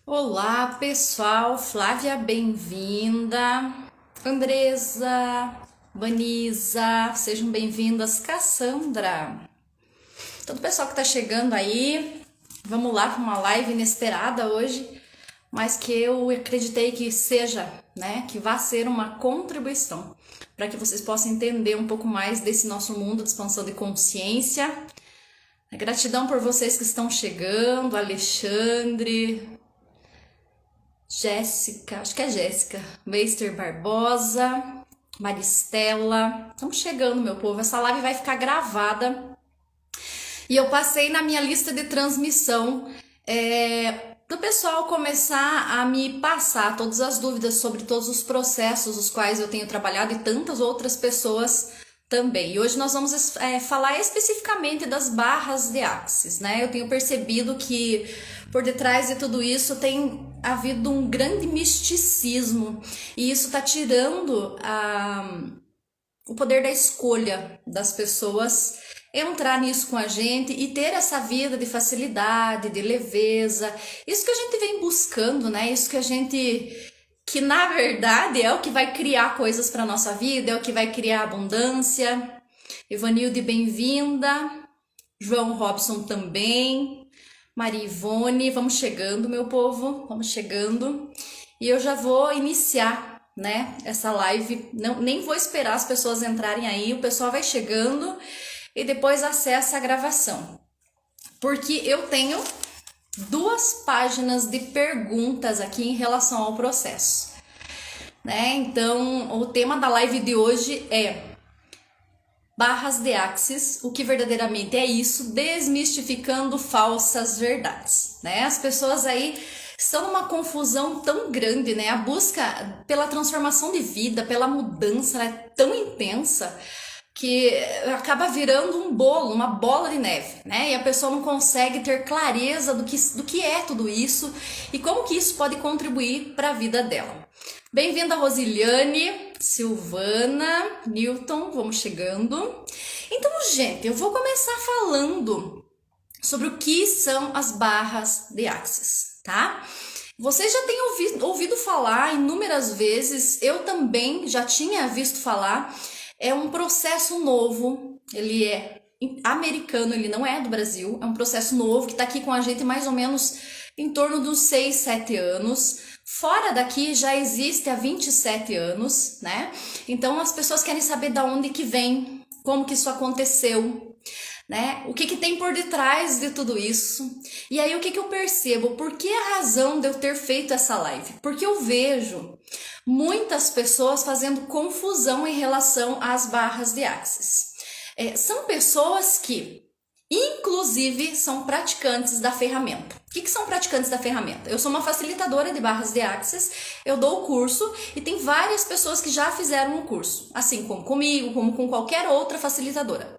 Olá, pessoal. Flávia, bem-vinda. Andresa, Vanisa, sejam bem-vindas. Cassandra. Todo o pessoal que tá chegando aí, vamos lá para uma live inesperada hoje, mas que eu acreditei que seja, né, que vá ser uma contribuição para que vocês possam entender um pouco mais desse nosso mundo de expansão de consciência. Gratidão por vocês que estão chegando, Alexandre, Jéssica, acho que é Jéssica, Meister Barbosa, Maristela. Estamos chegando, meu povo. Essa live vai ficar gravada. E eu passei na minha lista de transmissão do pessoal começar a me passar todas as dúvidas sobre todos os processos os quais eu tenho trabalhado e tantas outras pessoas também. E hoje nós vamos falar especificamente das barras de axis, né? Eu tenho percebido que por detrás de tudo isso tem havido um grande misticismo e isso está tirando o poder da escolha das pessoas entrar nisso com a gente e ter essa vida de facilidade, de leveza, isso que a gente vem buscando, né? Isso que na verdade é o que vai criar coisas para nossa vida, é o que vai criar abundância. Ivanilde, bem-vinda. João Robson também. Maria Ivone, vamos chegando, meu povo, vamos chegando. E eu já vou iniciar, né, essa live. Nem vou esperar as pessoas entrarem aí, o pessoal vai chegando e depois acessa a gravação. Porque eu tenho 2 páginas de perguntas aqui em relação ao processo, né? Então, o tema da live de hoje é barras de axis, o que verdadeiramente é isso, desmistificando falsas verdades, né? As pessoas aí estão numa confusão tão grande, né? A busca pela transformação de vida, pela mudança, ela é tão intensa que acaba virando um bolo, uma bola de neve, né? E a pessoa não consegue ter clareza do que é tudo isso e como que isso pode contribuir para a vida dela. Bem-vinda, Rosiliane, Silvana, Newton, vamos chegando. Então, gente, eu vou começar falando sobre o que são as barras de axis, tá? Vocês já têm ouvido falar inúmeras vezes, eu também já tinha visto falar. É um processo novo, ele é americano, ele não é do Brasil, é um processo novo que está aqui com a gente mais ou menos em torno dos 6, 7 anos. Fora daqui já existe há 27 anos, né? Então as pessoas querem saber de onde que vem, como que isso aconteceu, né? O que tem por detrás de tudo isso. E aí o que eu percebo? Por que a razão de eu ter feito essa live? Porque eu vejo muitas pessoas fazendo confusão em relação às barras de axis. São pessoas que, inclusive, são praticantes da ferramenta. O que são praticantes da ferramenta? Eu sou uma facilitadora de barras de axis, eu dou o curso e tem várias pessoas que já fizeram o curso, assim como comigo, como com qualquer outra facilitadora.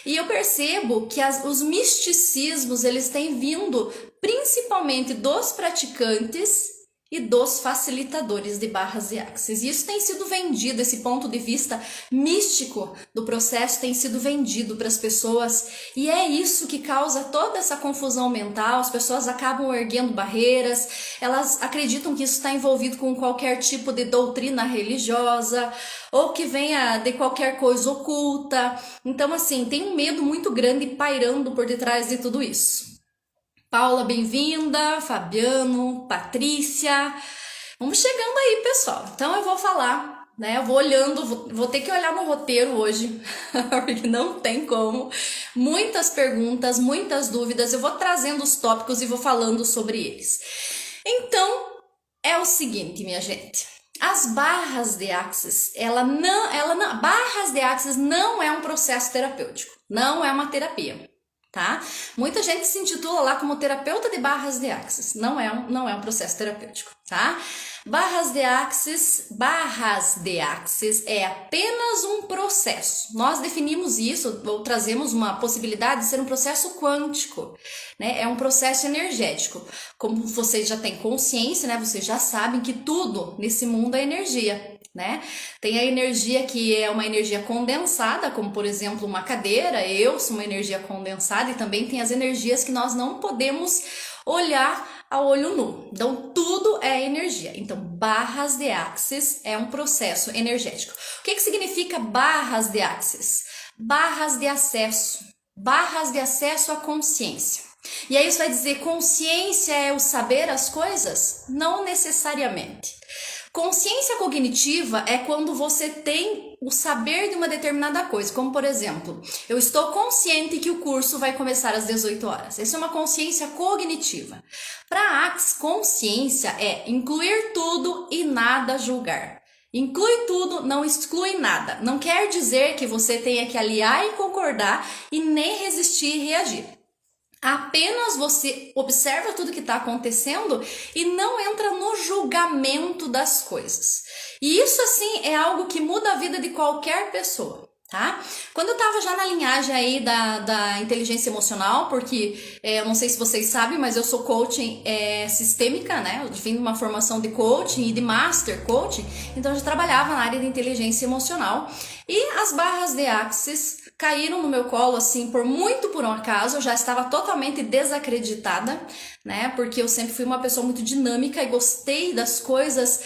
E eu percebo que os misticismos, eles têm vindo principalmente dos praticantes e dos facilitadores de barras de axis. E isso tem sido vendido, esse ponto de vista místico do processo tem sido vendido para as pessoas, e é isso que causa toda essa confusão mental. As pessoas acabam erguendo barreiras, elas acreditam que isso está envolvido com qualquer tipo de doutrina religiosa, ou que venha de qualquer coisa oculta. Então, assim, tem um medo muito grande pairando por detrás de tudo isso. Paula, bem-vinda, Fabiano, Patrícia, vamos chegando aí, pessoal. Então eu vou falar, né, eu vou olhando, vou ter que olhar no roteiro hoje, porque não tem como, muitas perguntas, muitas dúvidas, eu vou trazendo os tópicos e vou falando sobre eles. Então, é o seguinte, minha gente, as barras de axis, barras de axis não é um processo terapêutico, não é uma terapia. Tá? Muita gente se intitula lá como terapeuta de barras de axis. Não é um processo terapêutico, tá? Barras de axis é apenas um processo. Nós definimos isso, ou trazemos uma possibilidade de ser um processo quântico, né? É um processo energético. Como vocês já têm consciência, né? Vocês já sabem que tudo nesse mundo é energia, né? Tem a energia que é uma energia condensada, como por exemplo uma cadeira, eu sou uma energia condensada, e também tem as energias que nós não podemos olhar a olho nu. Então tudo é energia. Então barras de axis é um processo energético. O que significa barras de axis? Barras de acesso. Barras de acesso à consciência. E aí você vai dizer, consciência é o saber as coisas? Não necessariamente. Consciência cognitiva é quando você tem o saber de uma determinada coisa, como por exemplo, eu estou consciente que o curso vai começar às 18 horas. Essa é uma consciência cognitiva. Para Axis, consciência é incluir tudo e nada julgar. Inclui tudo, não exclui nada. Não quer dizer que você tenha que aliar e concordar e nem resistir e reagir. Apenas você observa tudo que está acontecendo e não entra no julgamento das coisas. E isso, assim, é algo que muda a vida de qualquer pessoa, tá? Quando eu estava já na linhagem aí da inteligência emocional, porque eu não sei se vocês sabem, mas eu sou coaching sistêmica, né? Eu vim de uma formação de coaching e de master coaching, então eu já trabalhava na área de inteligência emocional. E as barras de Axis caíram no meu colo, assim, por um acaso. Eu já estava totalmente desacreditada, né? Porque eu sempre fui uma pessoa muito dinâmica e gostei das coisas,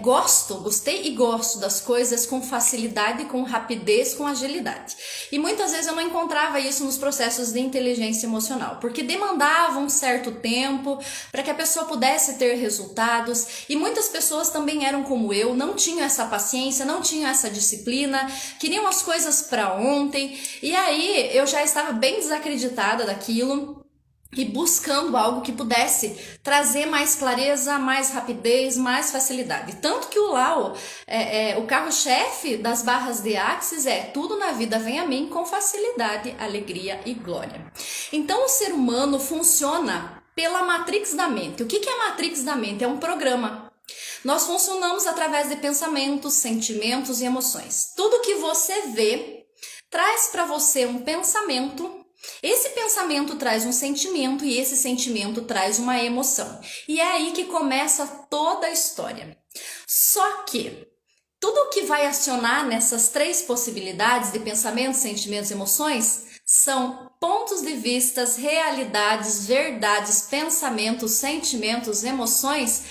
gostei e gosto das coisas com facilidade, com rapidez, com agilidade. E muitas vezes eu não encontrava isso nos processos de inteligência emocional, porque demandava um certo tempo para que a pessoa pudesse ter resultados. E muitas pessoas também eram como eu, não tinham essa paciência, não tinham essa disciplina, queriam as coisas para ontem. E aí eu já estava bem desacreditada daquilo e buscando algo que pudesse trazer mais clareza, mais rapidez, mais facilidade. Tanto que o Lao, o carro-chefe das barras de Axis tudo na vida vem a mim com facilidade, alegria e glória. Então o ser humano funciona pela matrix da mente. O que é a matrix da mente? É um programa. Nós funcionamos através de pensamentos, sentimentos e emoções. Tudo que você vê traz para você um pensamento. Esse pensamento traz um sentimento e esse sentimento traz uma emoção. E é aí que começa toda a história. Só que tudo que vai acionar nessas três possibilidades de pensamentos, sentimentos e emoções são pontos de vista, realidades, verdades, pensamentos, sentimentos, emoções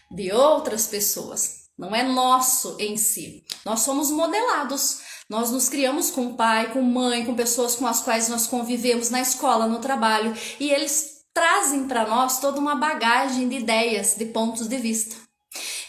de outras pessoas. Não é nosso em si. Nós somos modelados. Nós nos criamos com pai, com mãe, com pessoas com as quais nós convivemos na escola, no trabalho, e eles trazem para nós toda uma bagagem de ideias, de pontos de vista.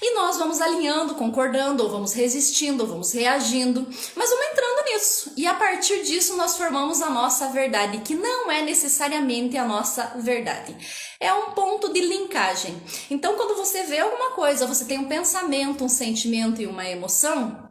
E nós vamos alinhando, concordando, ou vamos resistindo, ou vamos reagindo, mas vamos entrando nisso. E a partir disso nós formamos a nossa verdade, que não é necessariamente a nossa verdade. É um ponto de linkagem. Então quando você vê alguma coisa, você tem um pensamento, um sentimento e uma emoção,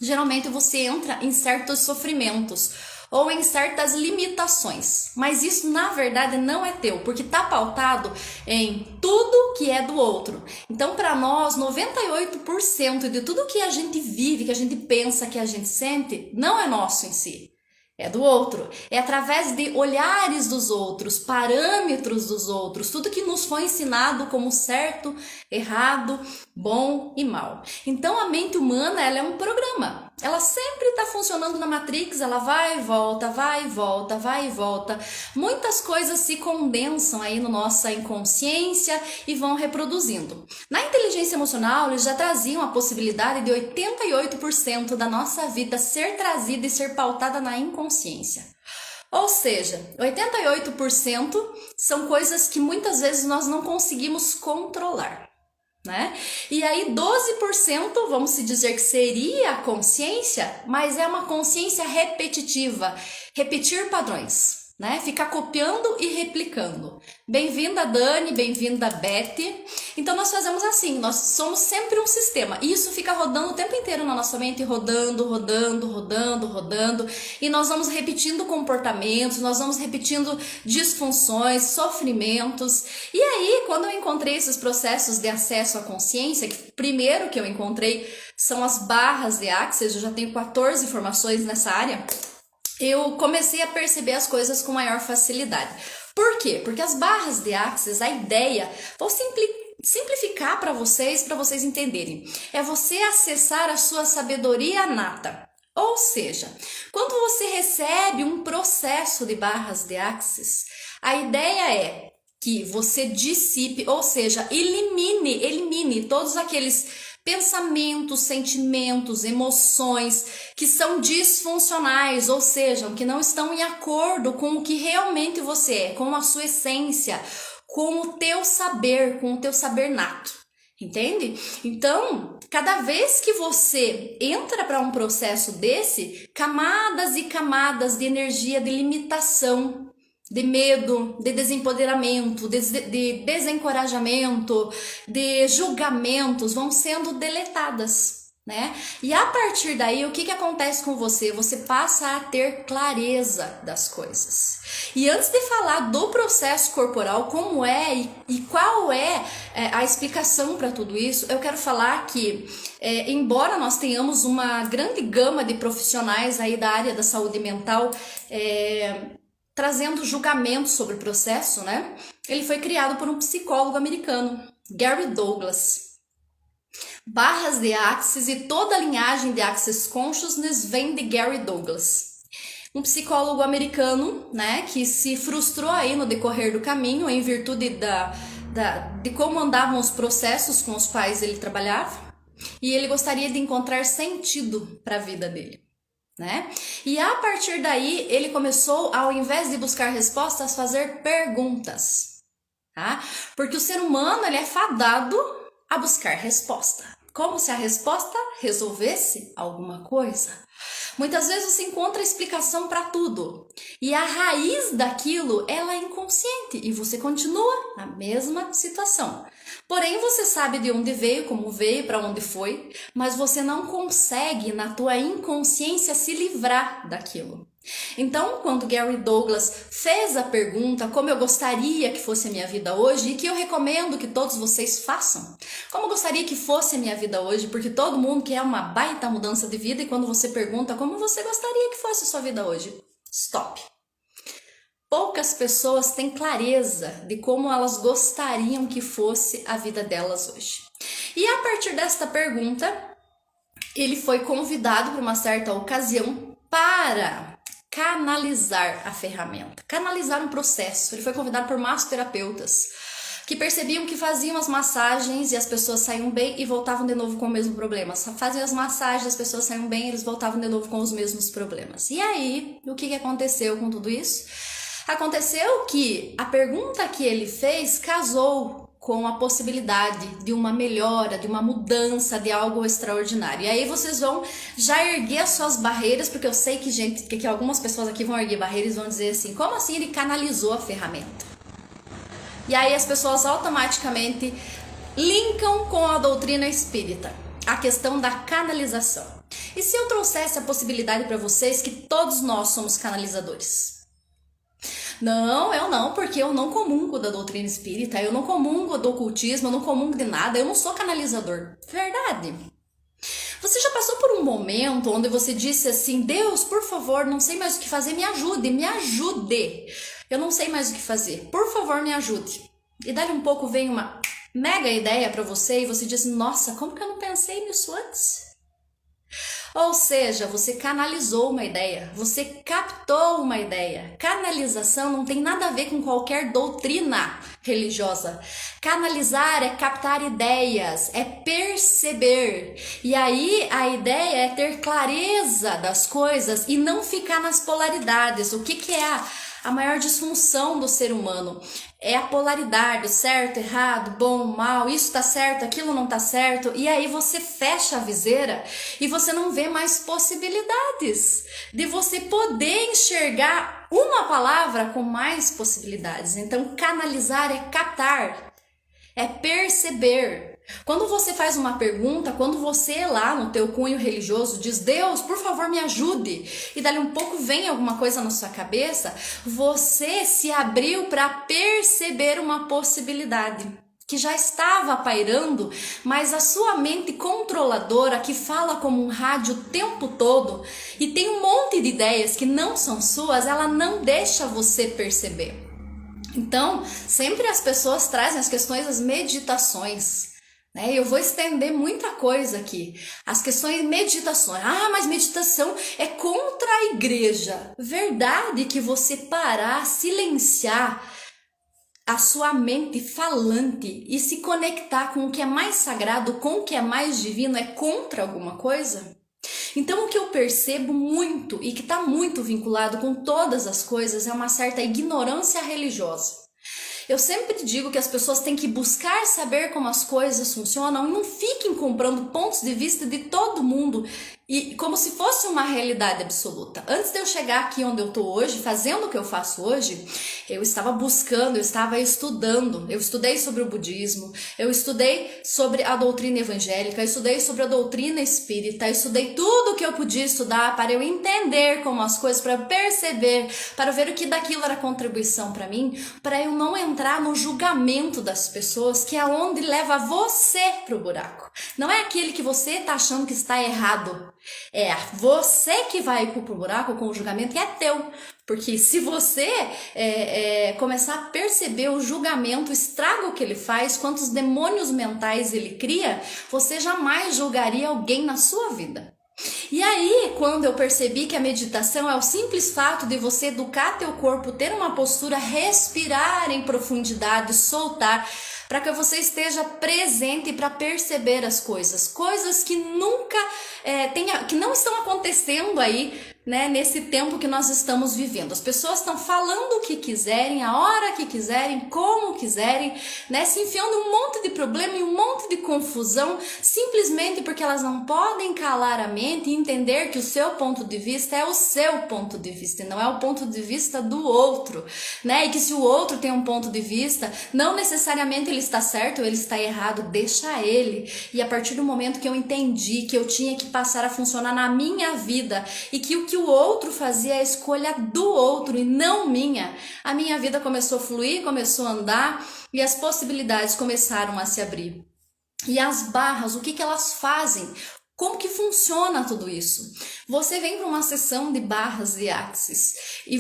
geralmente você entra em certos sofrimentos ou em certas limitações, mas isso na verdade não é teu, porque está pautado em tudo que é do outro. Então para nós, 98% de tudo que a gente vive, que a gente pensa, que a gente sente, não é nosso em si. É do outro, é através de olhares dos outros, parâmetros dos outros, tudo que nos foi ensinado como certo, errado, bom e mal. Então a mente humana, ela é um programa, ela sempre está funcionando na matrix, ela vai e volta, vai e volta, vai e volta. Muitas coisas se condensam aí na nossa inconsciência e vão reproduzindo. Na inteligência emocional, eles já traziam a possibilidade de 88% da nossa vida ser trazida e ser pautada na inconsciência. Ou seja, 88% são coisas que muitas vezes nós não conseguimos controlar, né? E aí 12%, vamos se dizer que seria a consciência, mas é uma consciência repetitiva, repetir padrões, né? Ficar copiando e replicando. Bem-vinda Dani, bem-vinda Beth. Então nós fazemos assim, nós somos sempre um sistema, e isso fica rodando o tempo inteiro na nossa mente, rodando, rodando, rodando, rodando, e nós vamos repetindo comportamentos, nós vamos repetindo disfunções, sofrimentos. E aí, quando eu encontrei esses processos de acesso à consciência, que primeiro que eu encontrei são as barras de Axis, eu já tenho 14 formações nessa área, eu comecei a perceber as coisas com maior facilidade. Por quê? Porque as barras de Axis, a ideia, vou simplificar para vocês entenderem. É você acessar a sua sabedoria nata. Ou seja, quando você recebe um processo de barras de Axis, a ideia é que você dissipe, ou seja, elimine todos aqueles pensamentos, sentimentos, emoções que são disfuncionais, ou seja, que não estão em acordo com o que realmente você é, com a sua essência, com o teu saber nato, entende? Então, cada vez que você entra para um processo desse, camadas e camadas de energia de limitação, de medo, de desempoderamento, de desencorajamento, de julgamentos vão sendo deletadas, né? E a partir daí, o que acontece com você? Você passa a ter clareza das coisas. E antes de falar do processo corporal, como é e qual é a explicação para tudo isso, eu quero falar que, embora nós tenhamos uma grande gama de profissionais aí da área da saúde mental, trazendo julgamentos sobre o processo, né? Ele foi criado por um psicólogo americano, Gary Douglas. Barras de Axis e toda a linhagem de Access Consciousness vem de Gary Douglas. Um psicólogo americano, né, que se frustrou aí no decorrer do caminho em virtude de como andavam os processos com os quais ele trabalhava, e ele gostaria de encontrar sentido para a vida dele. Né? E a partir daí ele começou, ao invés de buscar respostas, a fazer perguntas, tá? Porque o ser humano ele é fadado a buscar resposta, como se a resposta resolvesse alguma coisa. Muitas vezes você encontra explicação para tudo e a raiz daquilo ela é inconsciente e você continua na mesma situação. Porém, você sabe de onde veio, como veio, para onde foi, mas você não consegue, na tua inconsciência, se livrar daquilo. Então, quando Gary Douglas fez a pergunta como eu gostaria que fosse a minha vida hoje, e que eu recomendo que todos vocês façam, como eu gostaria que fosse a minha vida hoje, porque todo mundo quer uma baita mudança de vida, e quando você pergunta como você gostaria que fosse a sua vida hoje, stop. Poucas pessoas têm clareza de como elas gostariam que fosse a vida delas hoje. E a partir desta pergunta, ele foi convidado por uma certa ocasião para canalizar a ferramenta, canalizar um processo. Ele foi convidado por massoterapeutas que percebiam que faziam as massagens e as pessoas saíam bem e voltavam de novo com o mesmo problema. Faziam as massagens, as pessoas saíam bem e eles voltavam de novo com os mesmos problemas. E aí, o que aconteceu com tudo isso? Aconteceu que a pergunta que ele fez casou com a possibilidade de uma melhora, de uma mudança, de algo extraordinário. E aí vocês vão já erguer as suas barreiras, porque eu sei que algumas pessoas aqui vão erguer barreiras e vão dizer assim, como assim ele canalizou a ferramenta? E aí as pessoas automaticamente linkam com a doutrina espírita, a questão da canalização. E se eu trouxesse a possibilidade para vocês que todos nós somos canalizadores? Não, eu não, porque eu não comungo da doutrina espírita, eu não comungo do ocultismo, eu não comungo de nada, eu não sou canalizador. Verdade. Você já passou por um momento onde você disse assim, Deus, por favor, não sei mais o que fazer, me ajude, me ajude. Eu não sei mais o que fazer, por favor, me ajude. E dali um pouco vem uma mega ideia para você e você diz, nossa, como que eu não pensei nisso antes? Ou seja, você canalizou uma ideia, você captou uma ideia. Canalização não tem nada a ver com qualquer doutrina religiosa. Canalizar é captar ideias, é perceber. E aí a ideia é ter clareza das coisas e não ficar nas polaridades. O que é a maior disfunção do ser humano? É a polaridade, certo, errado, bom, mal, isso tá certo, aquilo não tá certo. E aí você fecha a viseira e você não vê mais possibilidades de você poder enxergar uma palavra com mais possibilidades. Então, canalizar é captar, é perceber. Quando você faz uma pergunta, quando você lá no teu cunho religioso diz, Deus, por favor, me ajude, e dali um pouco vem alguma coisa na sua cabeça, você se abriu para perceber uma possibilidade que já estava pairando, mas a sua mente controladora, que fala como um rádio o tempo todo e tem um monte de ideias que não são suas, ela não deixa você perceber. Então, sempre as pessoas trazem as questões das meditações, né? Eu vou estender muita coisa aqui. As questões de meditações. Ah, mas meditação é contra a igreja. Verdade que você parar, silenciar a sua mente falante e se conectar com o que é mais sagrado, com o que é mais divino, é contra alguma coisa? Então, o que eu percebo muito e que está muito vinculado com todas as coisas é uma certa ignorância religiosa. Eu sempre digo que as pessoas têm que buscar saber como as coisas funcionam e não fiquem comprando pontos de vista de todo mundo e como se fosse uma realidade absoluta. Antes de eu chegar aqui onde eu estou hoje, fazendo o que eu faço hoje, eu estava buscando, eu estava estudando. Eu estudei sobre o budismo, eu estudei sobre a doutrina evangélica, eu estudei sobre a doutrina espírita, eu estudei tudo o que eu podia estudar para eu entender como as coisas, para perceber, para ver o que daquilo era contribuição para mim, para eu não entrar no julgamento das pessoas, que é onde leva você pro buraco. Não é aquele que você está achando que está errado. É você que vai pro buraco com o julgamento e é teu. Porque se você começar a perceber o julgamento, o estrago que ele faz, quantos demônios mentais ele cria, você jamais julgaria alguém na sua vida. E aí, quando eu percebi que a meditação é o simples fato de você educar teu corpo, ter uma postura, respirar em profundidade, soltar, para que você esteja presente para perceber as coisas que nunca que não estão acontecendo aí, né, nesse tempo que nós estamos vivendo. As pessoas estão falando o que quiserem, a hora que quiserem, como quiserem, né, se enfiando em um monte de problema e um monte de confusão, simplesmente porque elas não podem calar a mente e entender que o seu ponto de vista é o seu ponto de vista e não é o ponto de vista do outro, né? E que se o outro tem um ponto de vista, não necessariamente ele está certo ou ele está errado, deixa ele. E a partir do momento que eu entendi que eu tinha que passar a funcionar na minha vida e que o que o outro fazia é a escolha do outro e não minha, a minha vida começou a fluir, começou a andar e as possibilidades começaram a se abrir. E as barras, o que elas fazem? Como que funciona tudo isso? Você vem para uma sessão de barras e axis e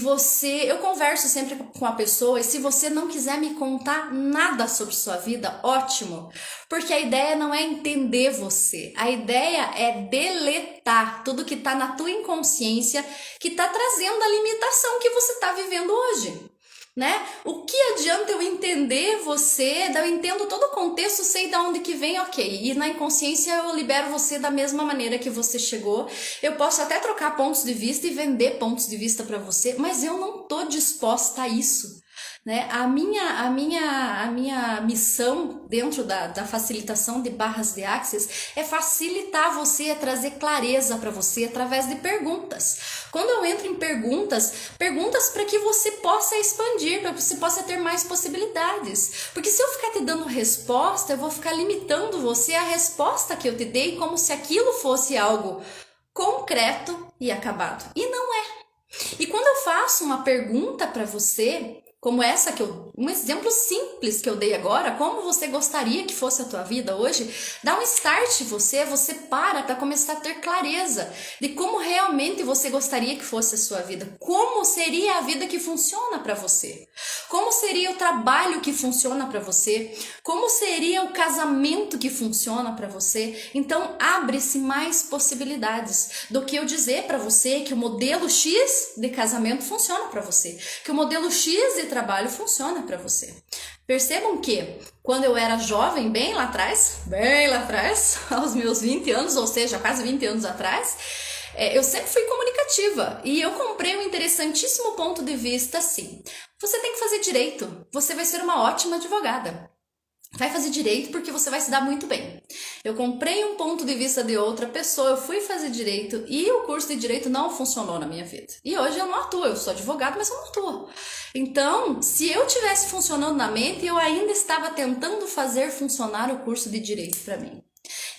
eu converso sempre com a pessoa e se você não quiser me contar nada sobre sua vida, ótimo, porque a ideia não é entender você, a ideia é deletar tudo que está na tua inconsciência que está trazendo a limitação que você está vivendo hoje. Né? O que adianta eu entender você, eu entendo todo o contexto, sei de onde que vem, ok, e na inconsciência eu libero você da mesma maneira que você chegou, eu posso até trocar pontos de vista e vender pontos de vista para você, mas eu não tô disposta a isso. Né? A minha missão dentro da facilitação de barras de axis é facilitar você, é trazer clareza para você através de perguntas. Quando eu entro em perguntas para que você possa expandir, para que você possa ter mais possibilidades. Porque se eu ficar te dando resposta, eu vou ficar limitando você à resposta que eu te dei como se aquilo fosse algo concreto e acabado. E não é. E quando eu faço uma pergunta para você, como essa um exemplo simples que eu dei agora, como você gostaria que fosse a tua vida hoje, dá um start você para começar a ter clareza de como realmente você gostaria que fosse a sua vida, como seria a vida que funciona para você, como seria o trabalho que funciona para você, como seria o casamento que funciona para você. Então abre-se mais possibilidades do que eu dizer para você que o modelo X de casamento funciona para você, que o modelo X de trabalho funciona para você. Percebam que quando eu era jovem, bem lá atrás, aos meus 20 anos, ou seja, quase 20 anos atrás, eu sempre fui comunicativa e eu comprei um interessantíssimo ponto de vista assim: você tem que fazer direito, você vai ser uma ótima advogada. Vai fazer direito porque você vai se dar muito bem. Eu comprei um ponto de vista de outra pessoa, eu fui fazer direito e o curso de direito não funcionou na minha vida. E hoje eu não atuo, eu sou advogada, mas eu não atuo. Então, se eu tivesse funcionando na mente, eu ainda estava tentando fazer funcionar o curso de direito para mim.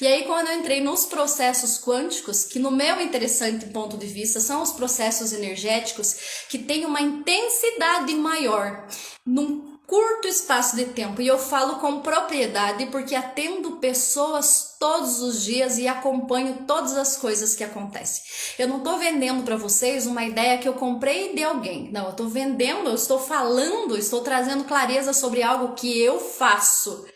E aí, quando eu entrei nos processos quânticos, que no meu interessante ponto de vista são os processos energéticos que têm uma intensidade maior, num curto espaço de tempo, e eu falo com propriedade porque atendo pessoas todos os dias e acompanho todas as coisas que acontecem. Eu não tô vendendo para vocês uma ideia que eu comprei de alguém. Não, eu tô vendendo, eu estou falando, estou trazendo clareza sobre algo que eu faço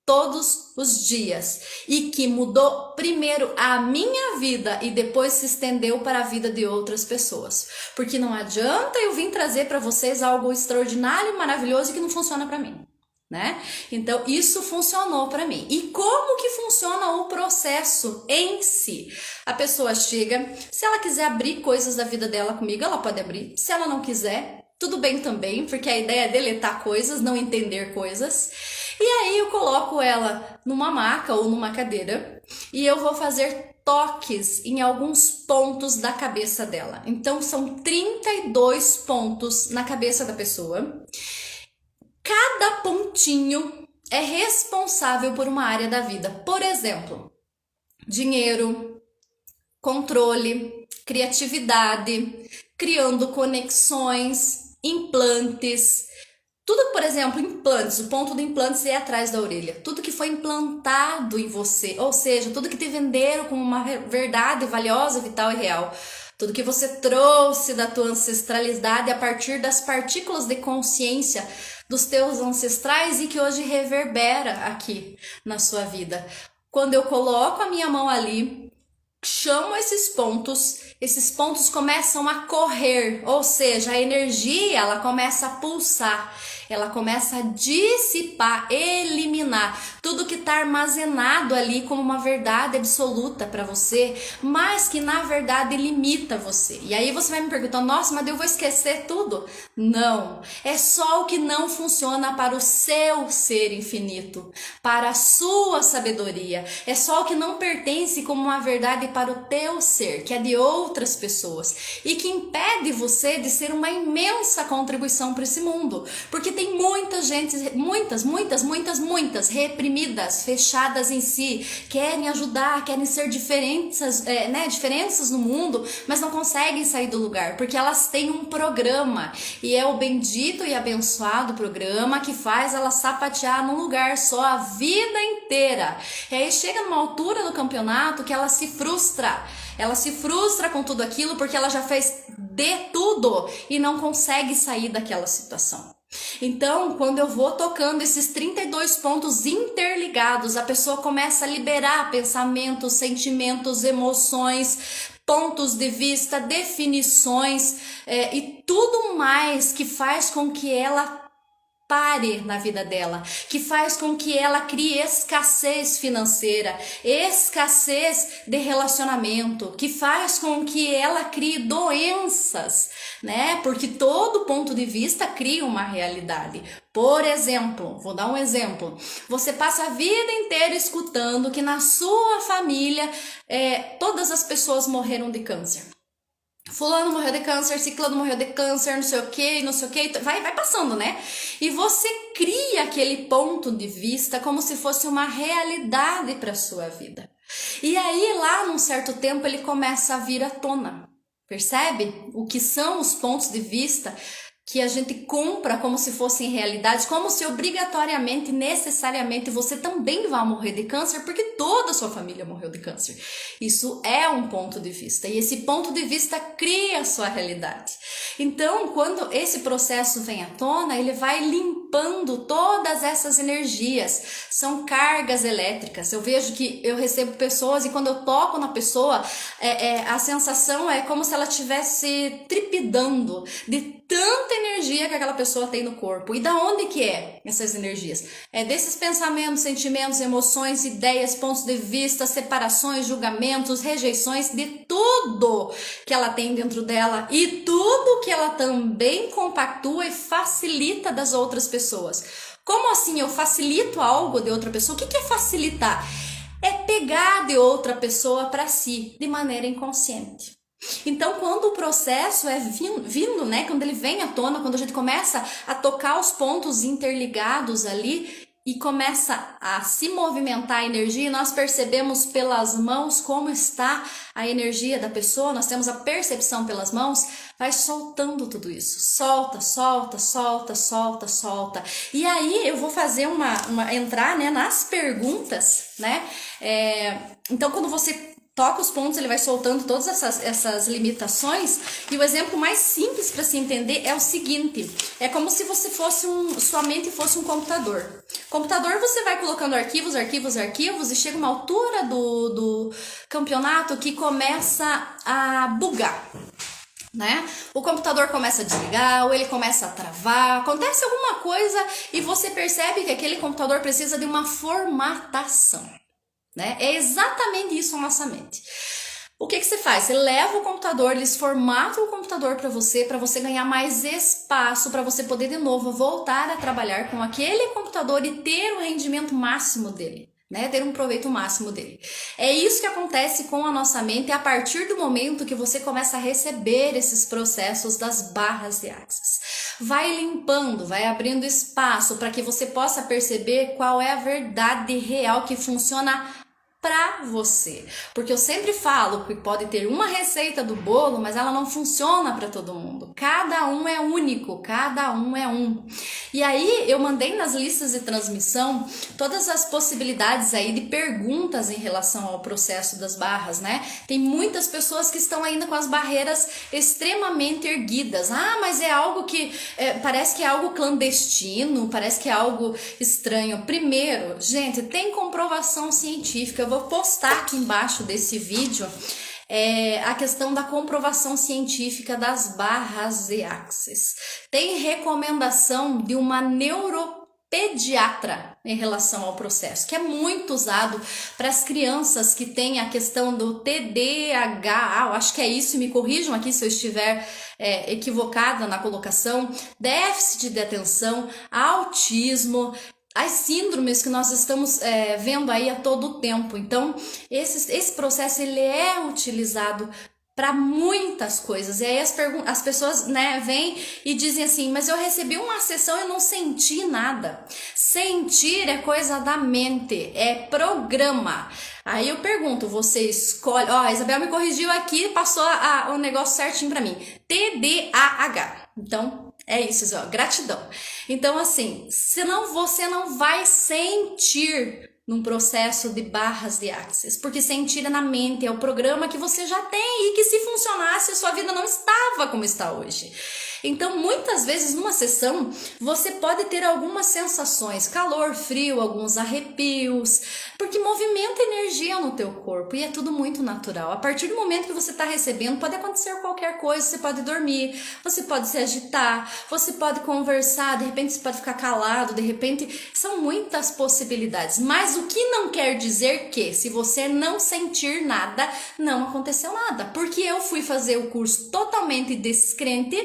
todos os dias e que mudou primeiro a minha vida e depois se estendeu para a vida de outras pessoas. Porque não adianta eu vir trazer para vocês algo extraordinário, maravilhoso e que não funciona para mim, né? Então isso funcionou para mim. E como que funciona o processo em si? A pessoa chega, se ela quiser abrir coisas da vida dela comigo, ela pode abrir. Se ela não quiser, tudo bem também, porque a ideia é deletar coisas, não entender coisas. E aí eu coloco ela numa maca ou numa cadeira e eu vou fazer toques em alguns pontos da cabeça dela. Então são 32 pontos na cabeça da pessoa. Cada pontinho é responsável por uma área da vida. Por exemplo, dinheiro, controle, criatividade, criando conexões, implantes. Tudo, por exemplo, implantes, o ponto do implantes é atrás da orelha. Tudo que foi implantado em você, ou seja, tudo que te venderam como uma verdade valiosa, vital e real. Tudo que você trouxe da tua ancestralidade a partir das partículas de consciência dos teus ancestrais e que hoje reverbera aqui na sua vida. Quando eu coloco a minha mão ali, chamo esses pontos começam a correr, ou seja, a energia ela começa a pulsar, ela começa a dissipar, eliminar tudo que está armazenado ali como uma verdade absoluta para você, mas que na verdade limita você. E aí você vai me perguntar, nossa, mas eu vou esquecer tudo? Não, é só o que não funciona para o seu ser infinito, para a sua sabedoria, é só o que não pertence como uma verdade para o teu ser, que é de outras pessoas, e que impede você de ser uma imensa contribuição para esse mundo, porque tem muita gente, muitas reprimidas, fechadas em si, querem ajudar, querem ser diferenças no mundo, mas não conseguem sair do lugar, porque elas têm um programa, e é o bendito e abençoado programa que faz elas sapatear num lugar só a vida inteira. E aí chega numa altura do campeonato que ela se frustra com tudo aquilo porque ela já fez de tudo e não consegue sair daquela situação. Então, quando eu vou tocando esses 32 pontos interligados, a pessoa começa a liberar pensamentos, sentimentos, emoções, pontos de vista, definições e tudo mais que faz com que ela pare na vida dela, que faz com que ela crie escassez financeira, escassez de relacionamento, que faz com que ela crie doenças, né? Porque todo ponto de vista cria uma realidade. Por exemplo, vou dar um exemplo. Você passa a vida inteira escutando que na sua família todas as pessoas morreram de câncer. Fulano morreu de câncer, ciclano morreu de câncer, não sei o que, vai passando, né? E você cria aquele ponto de vista como se fosse uma realidade para sua vida. E aí lá num certo tempo ele começa a vir à tona, percebe? O que são os pontos de vista que a gente compra como se fossem realidades, como se obrigatoriamente, necessariamente você também vai morrer de câncer, porque toda a sua família morreu de câncer. Isso é um ponto de vista, e esse ponto de vista cria a sua realidade. Então, quando esse processo vem à tona, ele vai limpando todas essas energias, são cargas elétricas. Eu vejo que eu recebo pessoas e quando eu toco na pessoa, a sensação é como se ela estivesse tripidando de tanta energia que aquela pessoa tem no corpo. E da onde que é essas energias? É desses pensamentos, sentimentos, emoções, ideias, pontos de vista, separações, julgamentos, rejeições, de tudo que ela tem dentro dela e tudo que ela também compactua e facilita das outras pessoas. Como assim eu facilito algo de outra pessoa? O que é facilitar? É pegar de outra pessoa para si, de maneira inconsciente. Então, quando o processo é vindo, né, quando ele vem à tona, quando a gente começa a tocar os pontos interligados ali, e começa a se movimentar a energia, e nós percebemos pelas mãos como está a energia da pessoa, nós temos a percepção pelas mãos, vai soltando tudo isso. Solta, solta, solta, solta, solta. E aí eu vou fazer entrar, né, nas perguntas, né? Então, quando você toca os pontos, ele vai soltando todas essas limitações. E o exemplo mais simples para se entender é o seguinte: é como se você fosse sua mente fosse um computador. Computador, você vai colocando arquivos, arquivos, arquivos, e chega uma altura do campeonato que começa a bugar, né? O computador começa a desligar, ou ele começa a travar, acontece alguma coisa e você percebe que aquele computador precisa de uma formatação. Né? É exatamente isso a nossa mente. O que você faz? Você leva o computador, eles formatam o computador para você ganhar mais espaço, para você poder de novo voltar a trabalhar com aquele computador e ter o rendimento máximo dele, né? Ter um proveito máximo dele. É isso que acontece com a nossa mente a partir do momento que você começa a receber esses processos das barras de Axis. Vai limpando, vai abrindo espaço para que você possa perceber qual é a verdade real que funciona para você, porque eu sempre falo que pode ter uma receita do bolo, mas ela não funciona para todo mundo. Cada um é único, cada um é um. E aí eu mandei nas listas de transmissão todas as possibilidades aí de perguntas em relação ao processo das barras, né? Tem muitas pessoas que estão ainda com as barreiras extremamente erguidas. Ah, mas é algo que parece que é algo clandestino, parece que é algo estranho. Primeiro, gente, tem comprovação científica. Eu vou postar aqui embaixo desse vídeo a questão da comprovação científica das barras de Axis. Tem recomendação de uma neuropediatra em relação ao processo, que é muito usado para as crianças que têm a questão do TDAH, eu acho que é isso, me corrijam aqui se eu estiver equivocada na colocação, déficit de atenção, autismo, as síndromes que nós estamos vendo aí a todo tempo. Então, esse processo ele é utilizado para muitas coisas. E aí as pessoas, né, vêm e dizem assim, mas eu recebi uma sessão e eu não senti nada. Sentir é coisa da mente, é programa. Aí eu pergunto, você escolhe... Ó, a Isabel me corrigiu aqui, passou o negócio certinho para mim. TDAH. Então... é isso, ó, gratidão. Então, assim, senão você não vai sentir num processo de barras de Axis, porque sentir é na mente, é o programa que você já tem e que se funcionasse, a sua vida não estava como está hoje. Então, muitas vezes numa sessão, você pode ter algumas sensações, calor, frio, alguns arrepios, porque movimenta energia no teu corpo e é tudo muito natural. A partir do momento que você está recebendo, pode acontecer qualquer coisa, você pode dormir, você pode se agitar, você pode conversar, de repente você pode ficar calado, de repente, são muitas possibilidades. Mas o que não quer dizer que, se você não sentir nada, não aconteceu nada. Porque eu fui fazer o curso totalmente descrente,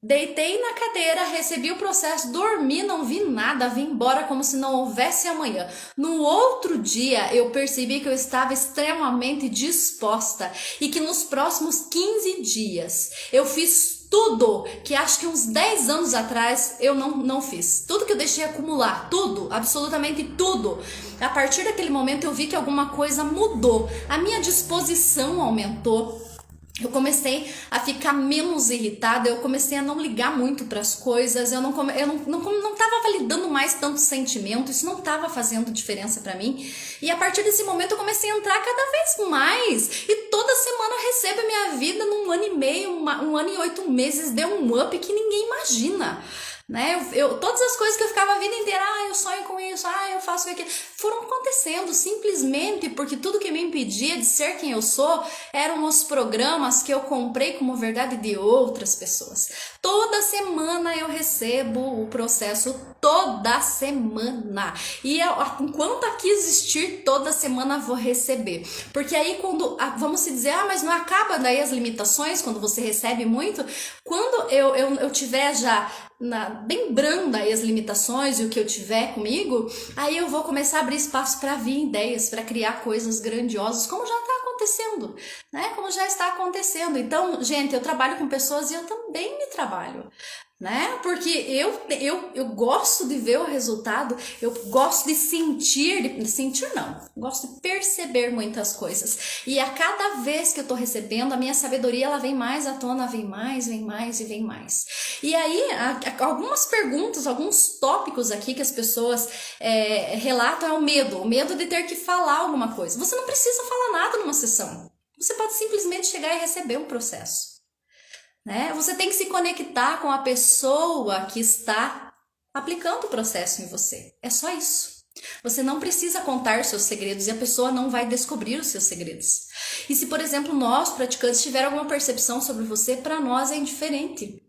deitei na cadeira, recebi o processo, dormi, não vi nada, vim embora como se não houvesse amanhã. No outro dia, eu percebi que eu estava extremamente disposta e que nos próximos 15 dias eu fiz tudo que acho que uns 10 anos atrás eu não fiz. Tudo que eu deixei acumular, tudo, absolutamente tudo. A partir daquele momento eu vi que alguma coisa mudou, a minha disposição aumentou. Eu comecei a ficar menos irritada, eu comecei a não ligar muito para as coisas, eu não estava validando mais tanto sentimento, isso não estava fazendo diferença para mim. E a partir desse momento eu comecei a entrar cada vez mais. E toda semana eu recebo a minha vida num ano e meio, um ano e 8 meses, deu um up que ninguém imagina. Né? Todas as coisas que eu ficava a vida inteira, eu sonho com isso, eu faço aquilo, foram acontecendo simplesmente porque tudo que me impedia de ser quem eu sou eram os programas que eu comprei como verdade de outras pessoas. Toda semana eu recebo o processo, toda semana. E enquanto aqui existir, toda semana vou receber. Porque aí quando, vamos se dizer, mas não acaba daí as limitações quando você recebe muito? Quando eu tiver já bem branda aí as limitações e o que eu tiver comigo, aí eu vou começar a abrir espaço para vir ideias, para criar coisas grandiosas, como já está acontecendo, né? Como já está acontecendo. Então, gente, eu trabalho com pessoas e eu também me trabalho, né? Porque eu gosto de ver o resultado, eu gosto de sentir não, gosto de perceber muitas coisas. E a cada vez que eu tô recebendo, a minha sabedoria, ela vem mais à tona, vem mais e vem mais. E aí, algumas perguntas, alguns tópicos aqui que as pessoas relatam é o medo de ter que falar alguma coisa. Você não precisa falar nada numa sessão. Você pode simplesmente chegar e receber um processo. Né? Você tem que se conectar com a pessoa que está aplicando o processo em você. É só isso. Você não precisa contar seus segredos e a pessoa não vai descobrir os seus segredos. E se, por exemplo, nós, praticantes, tiver alguma percepção sobre você, para nós é indiferente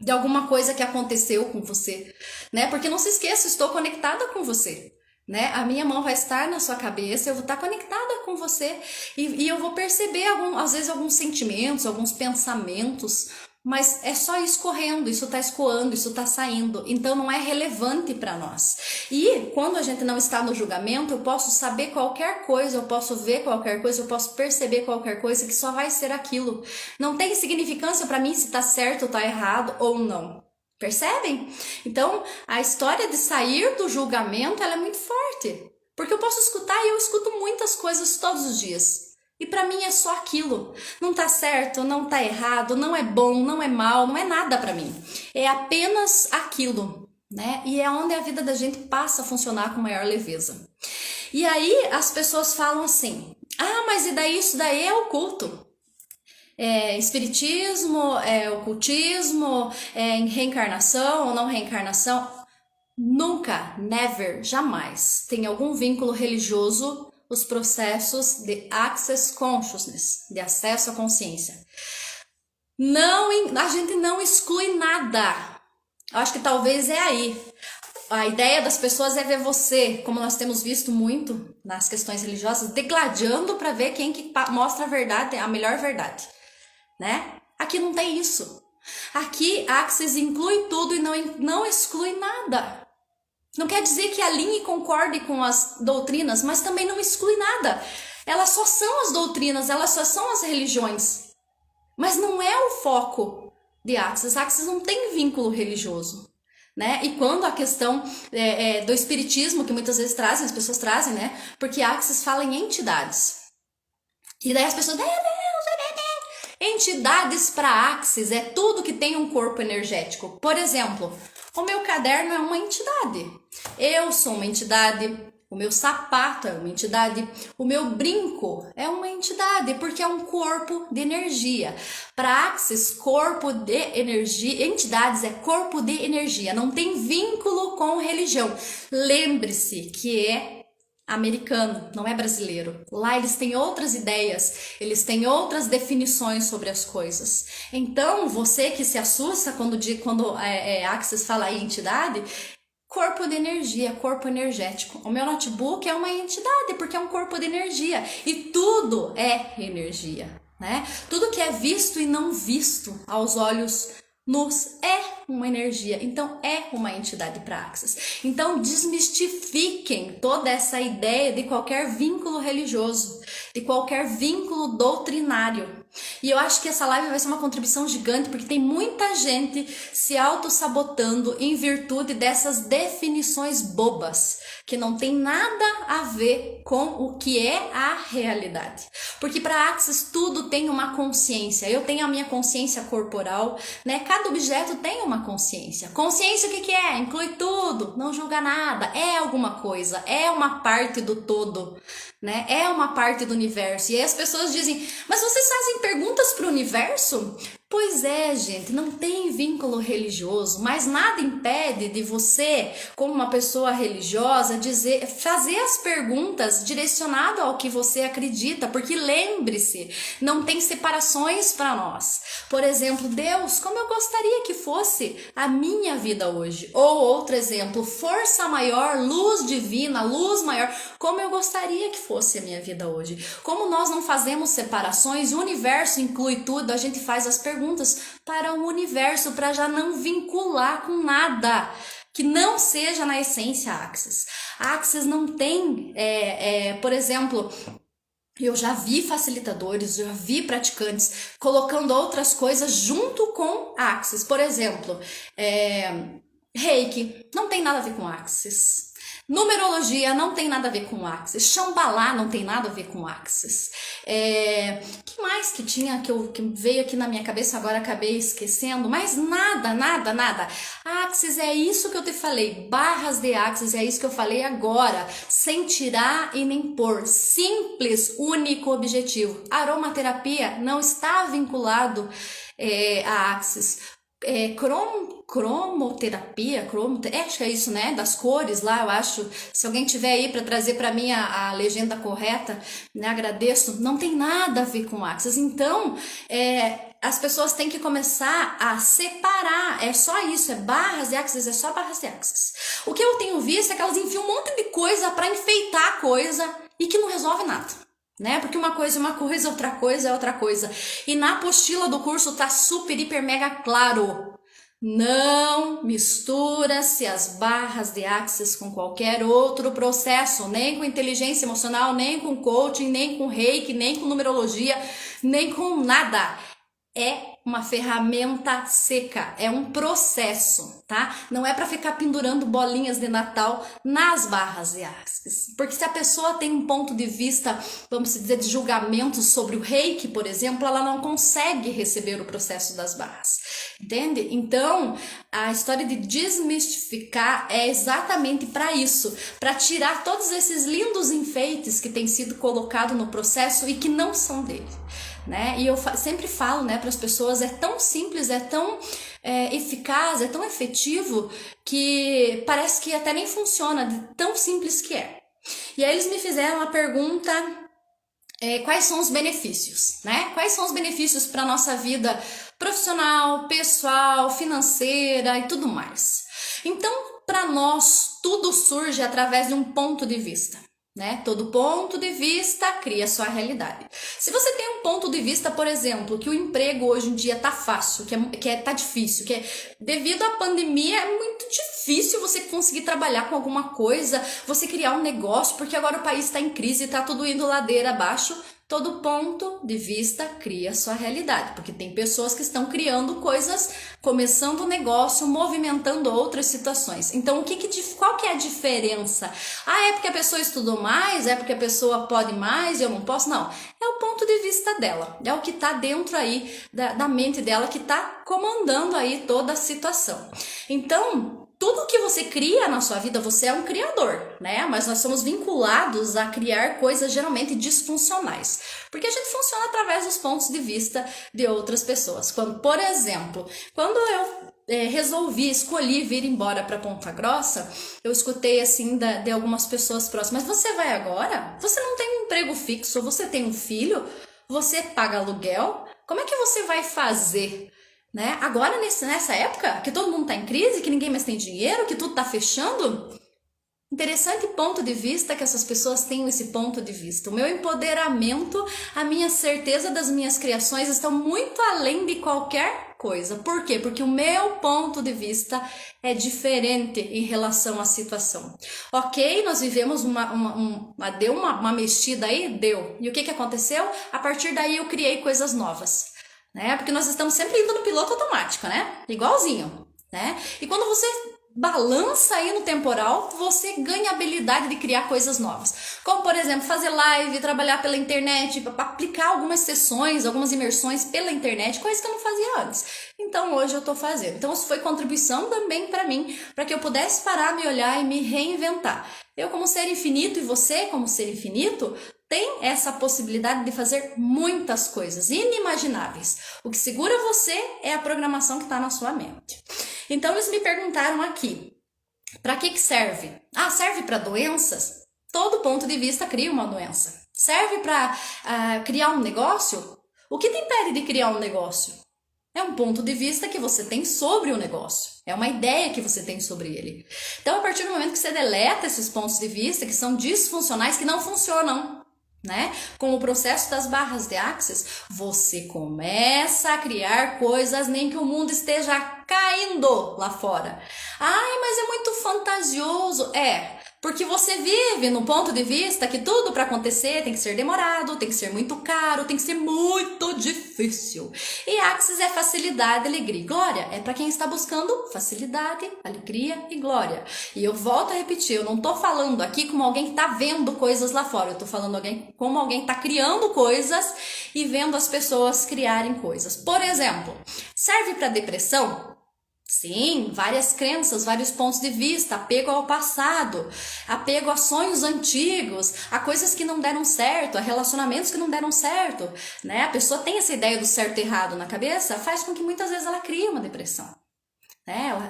de alguma coisa que aconteceu com você, né? Porque não se esqueça, estou conectada com você. Né? A minha mão vai estar na sua cabeça, eu vou estar conectada com você e eu vou perceber às vezes alguns sentimentos, alguns pensamentos, mas é só isso correndo, isso está escoando, isso está saindo, então não é relevante para nós. E quando a gente não está no julgamento, eu posso saber qualquer coisa, eu posso ver qualquer coisa, eu posso perceber qualquer coisa que só vai ser aquilo. Não tem significância para mim se está certo ou está errado ou não. Percebem? Então, a história de sair do julgamento, ela é muito forte. Porque eu posso escutar e eu escuto muitas coisas todos os dias. E pra mim é só aquilo. Não tá certo, não tá errado, não é bom, não é mal, não é nada pra mim. É apenas aquilo, né? E é onde a vida da gente passa a funcionar com maior leveza. E aí as pessoas falam assim: "Ah, mas e daí isso daí é oculto?" Espiritismo, ocultismo, reencarnação ou não reencarnação. Nunca, never, jamais tem algum vínculo religioso os processos de access consciousness, de acesso à consciência. A gente não exclui nada. Eu acho que talvez é aí. A ideia das pessoas é ver você, como nós temos visto muito nas questões religiosas, degladiando para ver quem que mostra a verdade, a melhor verdade. Né? Aqui não tem isso. Aqui Access inclui tudo e não exclui nada. Não quer dizer que alinhe e concorde com as doutrinas, mas também não exclui nada. Elas só são as doutrinas, elas só são as religiões. Mas não é o foco de Access. Access não tem vínculo religioso. Né? E quando a questão do espiritismo, que muitas vezes trazem, as pessoas trazem, né? Porque Access fala em entidades. E daí as pessoas... Entidades para Access é tudo que tem um corpo energético. Por exemplo, o meu caderno é uma entidade. Eu sou uma entidade. O meu sapato é uma entidade. O meu brinco é uma entidade, porque é um corpo de energia. Para Access, corpo de energia, entidades é corpo de energia. Não tem vínculo com religião. Lembre-se que é americano, não é brasileiro. Lá eles têm outras ideias, eles têm outras definições sobre as coisas. Então, você que se assusta quando Access fala em entidade, corpo de energia, corpo energético. O meu notebook é uma entidade, porque é um corpo de energia. E tudo é energia, né? Tudo que é visto e não visto aos olhos nus é uma energia, então é uma entidade para Access. Então desmistifiquem toda essa ideia de qualquer vínculo religioso, de qualquer vínculo doutrinário. E eu acho que essa live vai ser uma contribuição gigante, porque tem muita gente se auto-sabotando em virtude dessas definições bobas, que não tem nada a ver com o que é a realidade. Porque para Access tudo tem uma consciência. Eu tenho a minha consciência corporal, né? Cada objeto tem uma consciência. Consciência o que é? Inclui tudo, não julga nada, é alguma coisa, é uma parte do todo, né? É uma parte do universo. E aí as pessoas dizem: mas vocês fazem perguntas para o universo? Pois é, gente, não tem vínculo religioso, mas nada impede de você, como uma pessoa religiosa, fazer as perguntas direcionadas ao que você acredita, porque lembre-se, não tem separações para nós. Por exemplo, Deus, como eu gostaria que fosse a minha vida hoje? Ou outro exemplo, força maior, luz divina, luz maior, como eu gostaria que fosse a minha vida hoje? Como nós não fazemos separações, o universo inclui tudo, a gente faz as perguntas para o universo, para já não vincular com nada que não seja na essência Access. Access não tem, por exemplo, Eu já vi facilitadores, já vi praticantes colocando outras coisas junto com Axis. Por exemplo, Reiki não tem nada a ver com Axis. Numerologia não tem nada a ver com Axis. Shambhala não tem nada a ver com Axis. Que mais que tinha que veio aqui na minha cabeça, agora acabei esquecendo, mas nada. Axis é isso que eu te falei, barras de Axis é isso que eu falei agora, sem tirar e nem pôr, simples, único objetivo. Aromaterapia não está vinculado a Axis. Cromoterapia, acho que é isso, né? Das cores lá, eu acho. Se alguém tiver aí para trazer para mim a legenda correta, né? Agradeço. Não tem nada a ver com Axis. Então, as pessoas têm que começar a separar. É só isso, é barras de Axis, é só barras de Axis. O que eu tenho visto é que elas enfiam um monte de coisa para enfeitar a coisa e que não resolve nada. Né? Porque uma coisa é uma coisa, outra coisa é outra coisa. E na apostila do curso tá super, hiper, mega claro. Não mistura-se as barras de Axis com qualquer outro processo, nem com inteligência emocional, nem com coaching, nem com reiki, nem com numerologia, nem com nada. É uma ferramenta seca, é um processo, tá? Não é para ficar pendurando bolinhas de Natal nas barras de Axis. Porque se a pessoa tem um ponto de vista, vamos dizer, de julgamento sobre o reiki, por exemplo, ela não consegue receber o processo das barras, entende? Então, a história de desmistificar é exatamente para isso, para tirar todos esses lindos enfeites que têm sido colocados no processo e que não são dele. Né? E eu sempre falo, né, para as pessoas, é tão simples, é tão eficaz, é tão efetivo que parece que até nem funciona, de tão simples que é. E aí eles me fizeram a pergunta, quais são os benefícios, né? Quais são os benefícios para a nossa vida profissional, pessoal, financeira e tudo mais. Então, para nós, tudo surge através de um ponto de vista. Né? Todo ponto de vista cria sua realidade. Se você tem um ponto de vista, por exemplo, que o emprego hoje em dia tá fácil, tá difícil, devido à pandemia é muito difícil você conseguir trabalhar com alguma coisa, você criar um negócio, porque agora o país está em crise, tá tudo indo ladeira abaixo. Todo ponto de vista cria sua realidade, porque tem pessoas que estão criando coisas, começando um negócio, movimentando outras situações. Então, qual que é a diferença? É porque a pessoa estudou mais? É porque a pessoa pode mais e eu não posso? Não, é o ponto de vista dela, é o que está dentro aí da mente dela, que está comandando aí toda a situação. Então, tudo que você cria na sua vida, você é um criador, né? Mas nós somos vinculados a criar coisas geralmente disfuncionais. Porque a gente funciona através dos pontos de vista de outras pessoas. Por exemplo, quando eu escolhi vir embora para Ponta Grossa, eu escutei assim de algumas pessoas próximas: mas você vai agora? Você não tem um emprego fixo, você tem um filho, você paga aluguel, como é que você vai fazer? Né? Agora, nessa época, que todo mundo está em crise, que ninguém mais tem dinheiro, que tudo está fechando. Interessante ponto de vista que essas pessoas tenham esse ponto de vista. O meu empoderamento, a minha certeza das minhas criações estão muito além de qualquer coisa. Por quê? Porque o meu ponto de vista é diferente em relação à situação. Ok, nós vivemos deu uma mexida aí? Deu. E o que aconteceu? A partir daí eu criei coisas novas. Né? Porque nós estamos sempre indo no piloto automático, né? Igualzinho, né? E quando você balança aí no temporal, você ganha a habilidade de criar coisas novas. Como, por exemplo, fazer live, trabalhar pela internet, aplicar algumas sessões, algumas imersões pela internet, coisas que eu não fazia antes. Então, hoje eu tô fazendo. Então, isso foi contribuição também para mim, para que eu pudesse parar, me olhar e me reinventar. Eu, como ser infinito, e você, como ser infinito, tem essa possibilidade de fazer muitas coisas inimagináveis. O que segura você é a programação que está na sua mente. Então, eles me perguntaram aqui, para que serve? Serve para doenças? Todo ponto de vista cria uma doença. Serve para criar um negócio? O que te impede de criar um negócio? É um ponto de vista que você tem sobre o negócio. É uma ideia que você tem sobre ele. Então, a partir do momento que você deleta esses pontos de vista que são disfuncionais, que não funcionam, né? Com o processo das barras de Axis, você começa a criar coisas nem que o mundo esteja caindo lá fora. Mas é muito fantasioso. Porque você vive no ponto de vista que tudo para acontecer tem que ser demorado, tem que ser muito caro, tem que ser muito difícil. E Axis é facilidade, alegria e glória. É para quem está buscando facilidade, alegria e glória. E eu volto a repetir, eu não tô falando aqui como alguém que tá vendo coisas lá fora. Eu tô falando como alguém que tá criando coisas e vendo as pessoas criarem coisas. Por exemplo, serve para depressão? Sim, várias crenças, vários pontos de vista, apego ao passado, apego a sonhos antigos, a coisas que não deram certo, a relacionamentos que não deram certo, né? A pessoa tem essa ideia do certo e errado na cabeça, faz com que muitas vezes ela crie uma depressão.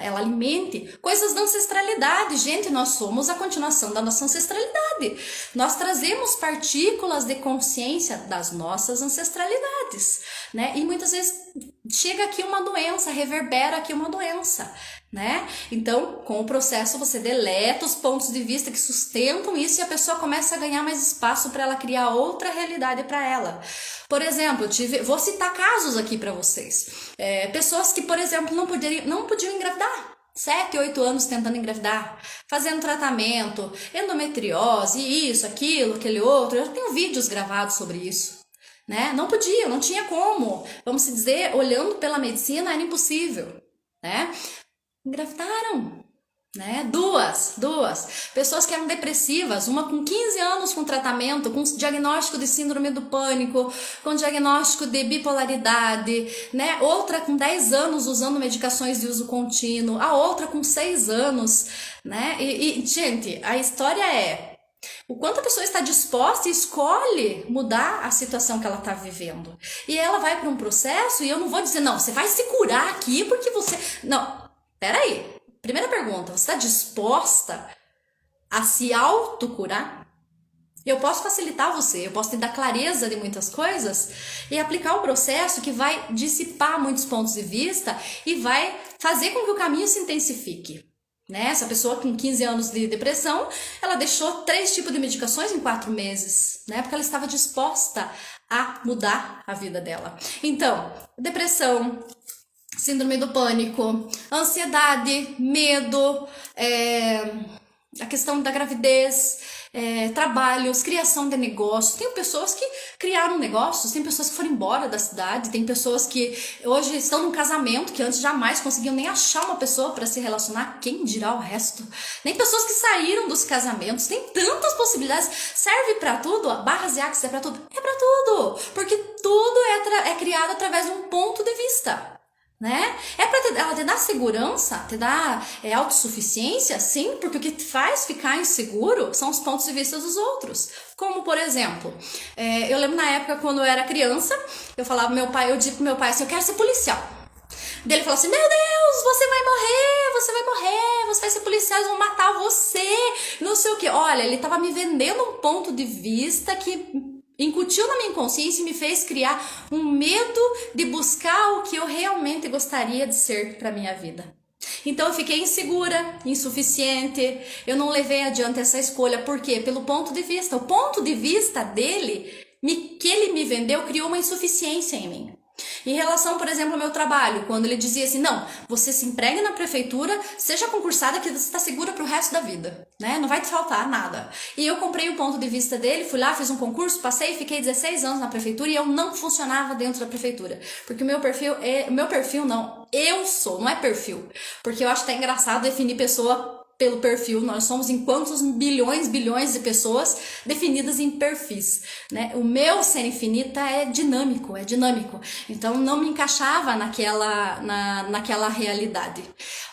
Ela alimente coisas da ancestralidade. Gente, nós somos a continuação da nossa ancestralidade. Nós trazemos partículas de consciência das nossas ancestralidades, né? E muitas vezes chega aqui uma doença, reverbera aqui uma doença, né? Então, com o processo você deleta os pontos de vista que sustentam isso e a pessoa começa a ganhar mais espaço para ela criar outra realidade para ela. Por exemplo, vou citar casos aqui para vocês. Pessoas que, por exemplo, não podiam engravidar. 7, 8 anos tentando engravidar, fazendo tratamento, endometriose, isso, aquilo, aquele outro. Eu tenho vídeos gravados sobre isso. Né? Não podia, não tinha como. Vamos dizer, olhando pela medicina, era impossível. Né? Engravidaram. Né? Duas pessoas que eram depressivas, uma com 15 anos com tratamento, com diagnóstico de síndrome do pânico, com diagnóstico de bipolaridade, né? Outra com 10 anos usando medicações de uso contínuo, a outra com 6 anos, né? Gente, a história é o quanto a pessoa está disposta e escolhe mudar a situação que ela está vivendo. E ela vai para um processo e eu não vou dizer, não, você vai se curar aqui porque você... Não, peraí. Primeira pergunta, você está disposta a se autocurar? Eu posso facilitar você, eu posso te dar clareza de muitas coisas e aplicar um processo que vai dissipar muitos pontos de vista e vai fazer com que o caminho se intensifique. Né? Essa pessoa com 15 anos de depressão, ela deixou 3 tipos de medicações em 4 meses, né? Porque ela estava disposta a mudar a vida dela. Então, depressão, síndrome do pânico, ansiedade, medo, a questão da gravidez, trabalhos, criação de negócios. Tem pessoas que criaram negócios, tem pessoas que foram embora da cidade, tem pessoas que hoje estão num casamento que antes jamais conseguiam nem achar uma pessoa para se relacionar, quem dirá o resto? Nem pessoas que saíram dos casamentos, tem tantas possibilidades. Serve para tudo? Barras e axis é para tudo? É para tudo, porque tudo é criado através de um ponto de vista. Né? Ela te dar segurança, te dar autossuficiência, sim, porque o que te faz ficar inseguro são os pontos de vista dos outros. Como, por exemplo, eu lembro na época quando eu era criança, eu disse pro meu pai assim, eu quero ser policial. Daí ele falou assim, meu Deus, você vai morrer, você vai ser policial, eles vão matar você, não sei o que. Olha, ele tava me vendendo um ponto de vista que incutiu na minha consciência e me fez criar um medo de buscar o que eu realmente gostaria de ser para minha vida. Então eu fiquei insegura, insuficiente, eu não levei adiante essa escolha. Por quê? Pelo ponto de vista. O ponto de vista dele, que ele me vendeu, criou uma insuficiência em mim. Em relação, por exemplo, ao meu trabalho, quando ele dizia assim, não, você se empregue na prefeitura, seja concursada que você está segura pro resto da vida, né? Não vai te faltar nada. E eu comprei o ponto de vista dele, fui lá, fiz um concurso, passei, fiquei 16 anos na prefeitura e eu não funcionava dentro da prefeitura. Porque não é perfil. Porque eu acho até engraçado definir pessoa pelo perfil, nós somos em quantos bilhões de pessoas definidas em perfis, né? O meu ser infinita é dinâmico, então não me encaixava naquela realidade.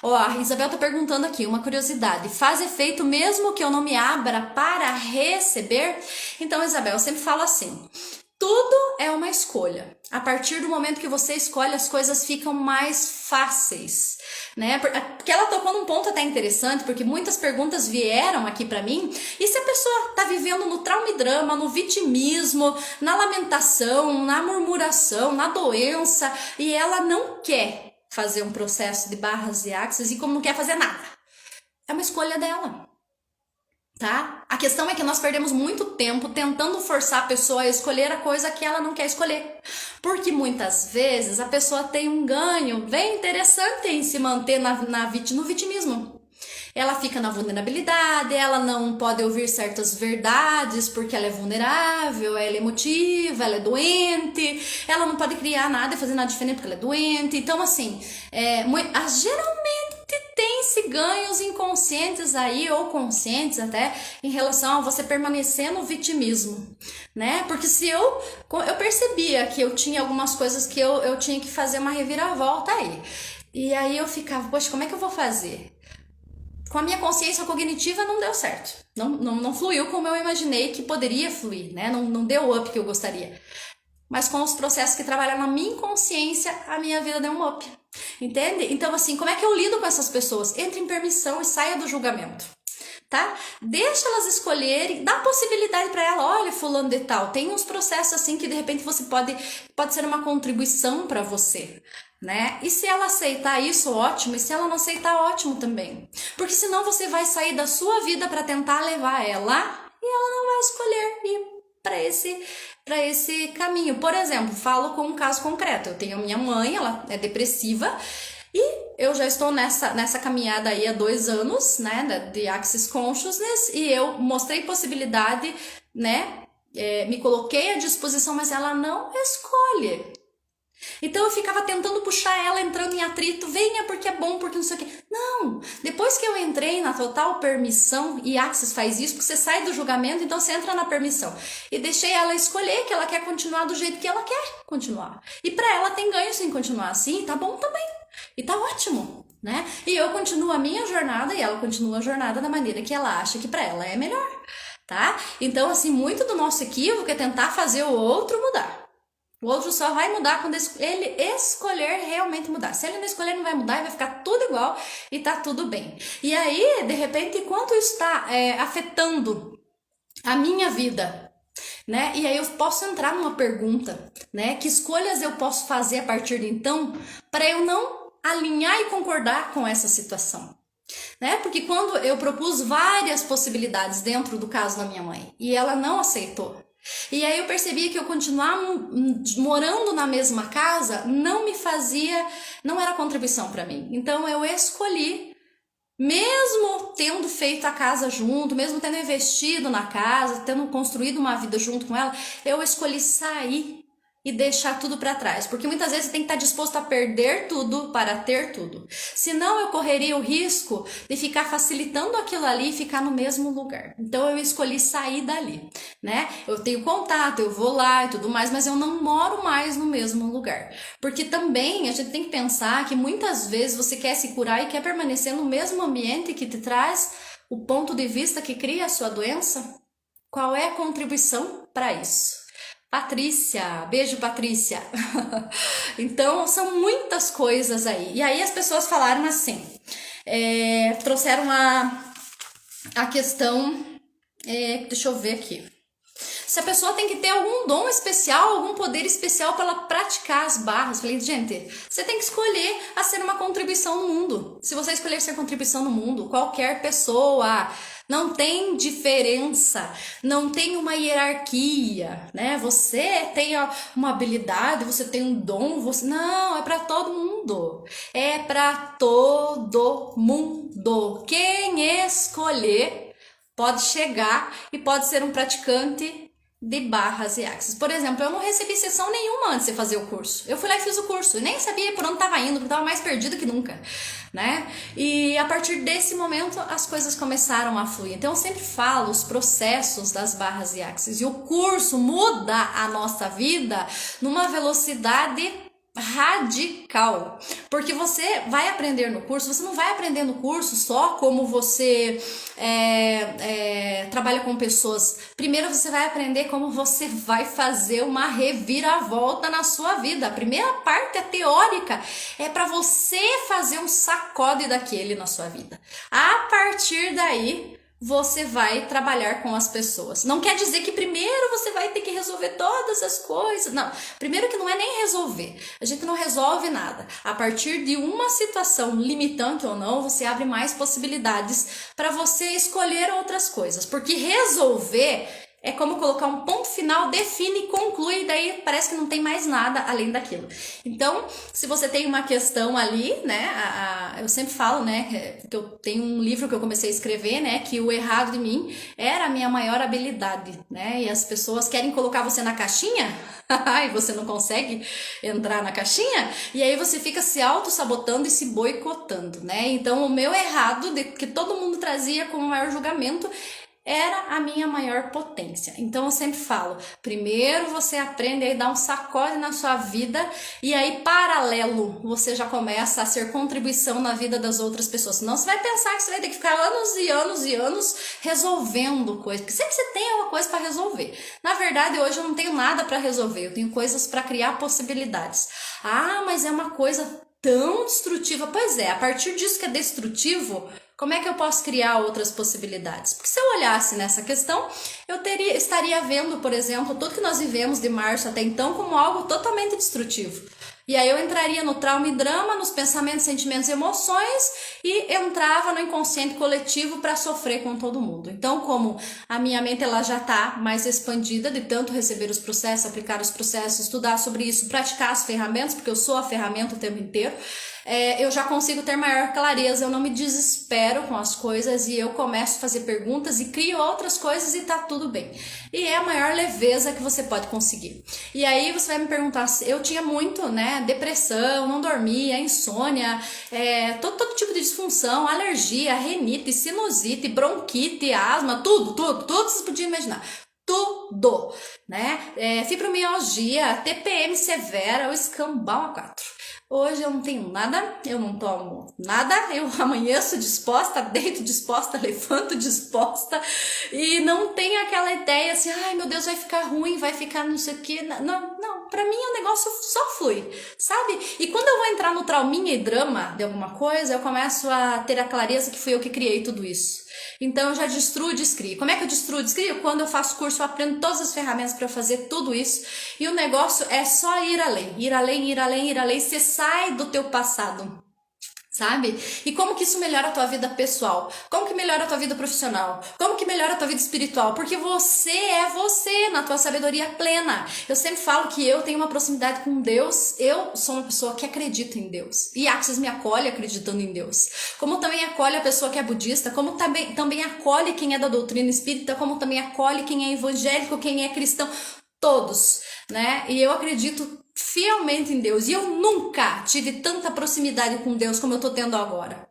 A Isabel tá perguntando aqui, uma curiosidade, faz efeito mesmo que eu não me abra para receber? Então, Isabel, eu sempre falo assim, tudo é uma escolha. A partir do momento que você escolhe, as coisas ficam mais fáceis, né? Porque ela tocou num ponto até interessante, porque muitas perguntas vieram aqui pra mim. E se a pessoa tá vivendo no trauma e drama, no vitimismo, na lamentação, na murmuração, na doença, e ela não quer fazer um processo de barras e axis e como não quer fazer nada? É uma escolha dela. Tá? A questão é que nós perdemos muito tempo tentando forçar a pessoa a escolher a coisa que ela não quer escolher. Porque muitas vezes a pessoa tem um ganho bem interessante em se manter no vitimismo. Ela fica na vulnerabilidade, ela não pode ouvir certas verdades porque ela é vulnerável, ela é emotiva, ela é doente, ela não pode criar nada e fazer nada diferente porque ela é doente. Então, assim, geralmente tem-se ganhos inconscientes aí, ou conscientes até, em relação a você permanecer no vitimismo, né? Porque se eu percebia que eu tinha algumas coisas que eu tinha que fazer uma reviravolta aí. E aí eu ficava, poxa, como é que eu vou fazer? Com a minha consciência cognitiva não deu certo. Não fluiu como eu imaginei que poderia fluir, né? Não deu o up que eu gostaria. Mas com os processos que trabalham na minha inconsciência, a minha vida deu um up. Entende? Então, assim, como é que eu lido com essas pessoas? Entre em permissão e saia do julgamento. Tá? Deixa elas escolherem, dá possibilidade para ela, olha, fulano de tal, tem uns processos assim que de repente você pode ser uma contribuição para você, né? E se ela aceitar isso, ótimo, e se ela não aceitar, ótimo também. Porque senão você vai sair da sua vida para tentar levar ela e ela não vai escolher ir para esse caminho. Por exemplo, falo com um caso concreto. Eu tenho a minha mãe, ela é depressiva, e eu já estou nessa caminhada aí há 2 anos, né, de Access Consciousness, e eu mostrei possibilidade, né, me coloquei à disposição, mas ela não escolhe. Então eu ficava tentando puxar ela, entrando em atrito, venha porque é bom, porque não sei o quê. Não, depois que eu entrei na total permissão, e Access faz isso, porque você sai do julgamento, então você entra na permissão. E deixei ela escolher que ela quer continuar do jeito que ela quer continuar. E pra ela tem ganho em continuar assim, tá bom também. E tá ótimo, né? E eu continuo a minha jornada e ela continua a jornada da maneira que ela acha que pra ela é melhor, tá? Então, assim, muito do nosso equívoco é tentar fazer o outro mudar. O outro só vai mudar quando ele escolher realmente mudar. Se ele não escolher, não vai mudar e vai ficar tudo igual e tá tudo bem. E aí, de repente, enquanto isso está afetando a minha vida, né? E aí eu posso entrar numa pergunta, né? Que escolhas eu posso fazer a partir de então para eu não alinhar e concordar com essa situação? Né? Porque quando eu propus várias possibilidades dentro do caso da minha mãe e ela não aceitou, e aí eu percebi que eu continuar morando na mesma casa não era contribuição para mim. Então eu escolhi, mesmo tendo feito a casa junto, mesmo tendo investido na casa, tendo construído uma vida junto com ela, eu escolhi sair e deixar tudo para trás, porque muitas vezes você tem que estar disposto a perder tudo para ter tudo. Senão eu correria o risco de ficar facilitando aquilo ali e ficar no mesmo lugar. Então eu escolhi sair dali, né? Eu tenho contato, eu vou lá e tudo mais, mas eu não moro mais no mesmo lugar. Porque também a gente tem que pensar que muitas vezes você quer se curar e quer permanecer no mesmo ambiente que te traz o ponto de vista que cria a sua doença. Qual é a contribuição para isso? Patrícia, beijo Patrícia. Então são muitas coisas aí. E aí as pessoas falaram assim, trouxeram a questão, deixa eu ver aqui. Se a pessoa tem que ter algum dom especial, algum poder especial para ela praticar as barras. Falei, gente, você tem que escolher a ser uma contribuição no mundo. Se você escolher ser contribuição no mundo, qualquer pessoa, não tem diferença, não tem uma hierarquia, né? Você tem uma habilidade, você tem um dom, não, é para todo mundo. É para todo mundo. Quem escolher pode chegar e pode ser um praticante de barras e axis. Por exemplo, eu não recebi sessão nenhuma antes de fazer o curso. Eu fui lá e fiz o curso e nem sabia por onde estava indo, porque estava mais perdido que nunca, né? E a partir desse momento as coisas começaram a fluir. Então eu sempre falo os processos das barras e axis. E o curso muda a nossa vida numa velocidade radical, porque você vai aprender no curso, você não vai aprender no curso só como você trabalha com pessoas. Primeiro você vai aprender como você vai fazer uma reviravolta na sua vida. A primeira parte é teórica, é para você fazer um sacode daquele na sua vida. A partir daí você vai trabalhar com as pessoas. Não quer dizer que primeiro você vai ter que resolver todas as coisas. Não, primeiro que não é nem resolver. A gente não resolve nada. A partir de uma situação limitante ou não, você abre mais possibilidades para você escolher outras coisas. Porque resolver é como colocar um ponto final, define, conclui, e daí parece que não tem mais nada além daquilo. Então, se você tem uma questão ali, né, eu sempre falo, né, que eu tenho um livro que eu comecei a escrever, né, que o errado de mim era a minha maior habilidade, né, e as pessoas querem colocar você na caixinha, e você não consegue entrar na caixinha, e aí você fica se auto-sabotando e se boicotando, né, então o meu errado, que todo mundo trazia como maior julgamento, era a minha maior potência. Então eu sempre falo, primeiro você aprende a dar um sacode na sua vida e aí paralelo você já começa a ser contribuição na vida das outras pessoas. Senão você vai pensar que você vai ter que ficar anos e anos e anos resolvendo coisas, porque sempre você tem alguma coisa para resolver. Na verdade, hoje eu não tenho nada para resolver, eu tenho coisas para criar possibilidades. Ah, mas é uma coisa tão destrutiva. Pois é, a partir disso que é destrutivo, como é que eu posso criar outras possibilidades? Porque se eu olhasse nessa questão, eu estaria vendo, por exemplo, tudo que nós vivemos de março até então como algo totalmente destrutivo. E aí eu entraria no trauma e drama, nos pensamentos, sentimentos e emoções e entrava no inconsciente coletivo para sofrer com todo mundo. Então, como a minha mente ela já está mais expandida de tanto receber os processos, aplicar os processos, estudar sobre isso, praticar as ferramentas, porque eu sou a ferramenta o tempo inteiro, eu já consigo ter maior clareza, eu não me desespero com as coisas e eu começo a fazer perguntas e crio outras coisas e tá tudo bem. E é a maior leveza que você pode conseguir. E aí você vai me perguntar, eu tinha muito, né, depressão, não dormia, insônia, todo tipo de disfunção, alergia, rinite, sinusite, bronquite, asma, tudo vocês podiam imaginar. Tudo, né? Fibromialgia, TPM severa, o escambau A4. Hoje eu não tenho nada, eu não tomo nada, eu amanheço disposta, deito disposta, levanto disposta e não tenho aquela ideia assim, ai meu Deus, vai ficar ruim, vai ficar não sei o que. Não, pra mim o negócio só flui, sabe? E quando eu vou entrar no trauminha e drama de alguma coisa, eu começo a ter a clareza que fui eu que criei tudo isso. Então eu já destruo e descrio. Como é que eu destruo e descrio? Quando eu faço curso, eu aprendo todas as ferramentas para fazer tudo isso. E o negócio é só ir além, ir além, ir além, ir além. Você sai do teu passado, sabe? E como que isso melhora a tua vida pessoal? Como que melhora a tua vida profissional? Como que melhora a tua vida espiritual? Porque você é você na tua sabedoria plena. Eu sempre falo que eu tenho uma proximidade com Deus. Eu sou uma pessoa que acredita em Deus. E Axis me acolhe acreditando em Deus. Como também acolhe a pessoa que é budista, como também acolhe quem é da doutrina espírita, como também acolhe quem é evangélico, quem é cristão. Todos, né? E eu acredito fielmente em Deus. E eu nunca tive tanta proximidade com Deus como eu tô tendo agora.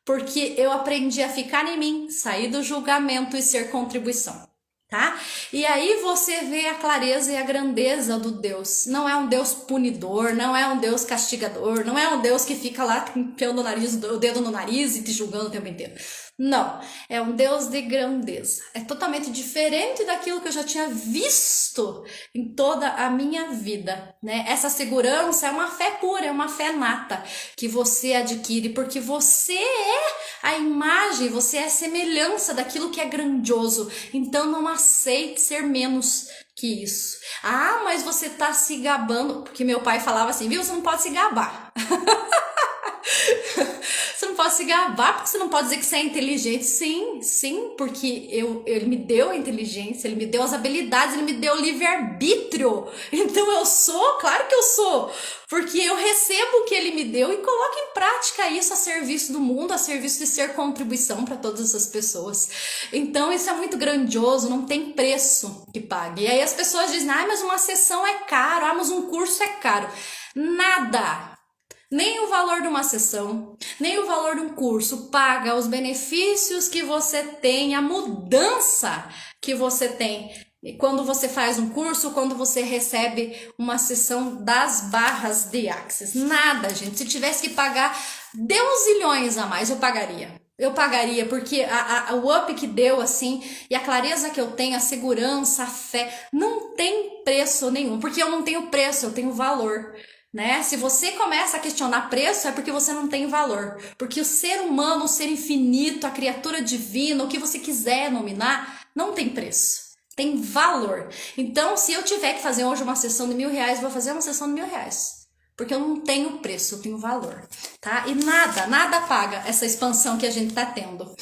Porque eu aprendi a ficar em mim, sair do julgamento e ser contribuição, tá? E aí você vê a clareza e a grandeza do Deus. Não é um Deus punidor, não é um Deus castigador, não é um Deus que fica lá enfiando o dedo no nariz e te julgando o tempo inteiro. Não, é um Deus de grandeza. É totalmente diferente daquilo que eu já tinha visto em toda a minha vida, né? Essa segurança é uma fé pura, é uma fé nata que você adquire porque você é a imagem, você é a semelhança daquilo que é grandioso. Então não aceite ser menos que isso. Ah, mas você tá se gabando, porque meu pai falava assim, viu? Você não pode se gabar. Você não pode se gabar porque você não pode dizer que você é inteligente. Sim, porque ele me deu a inteligência, ele me deu as habilidades, ele me deu o livre-arbítrio. Então eu sou, claro que eu sou, porque eu recebo o que ele me deu e coloco em prática isso a serviço do mundo, a serviço de ser contribuição para todas essas pessoas. Então isso é muito grandioso, não tem preço que pague. E aí as pessoas dizem, mas uma sessão é caro, mas um curso é caro. Nada! Nem o valor de uma sessão, nem o valor de um curso paga os benefícios que você tem, a mudança que você tem quando você faz um curso, quando você recebe uma sessão das barras de Axis. Nada, gente. Se tivesse que pagar, dê uns zilhões a mais, eu pagaria. Eu pagaria, porque o up que deu, assim, e a clareza que eu tenho, a segurança, a fé, não tem preço nenhum, porque eu não tenho preço, eu tenho valor. Né? Se você começa a questionar preço, é porque você não tem valor. Porque o ser humano, o ser infinito, a criatura divina, o que você quiser nominar, não tem preço. Tem valor. Então, se eu tiver que fazer hoje uma sessão de R$1.000, vou fazer uma sessão de R$1.000. Porque eu não tenho preço, eu tenho valor. Tá? E nada paga essa expansão que a gente tá tendo.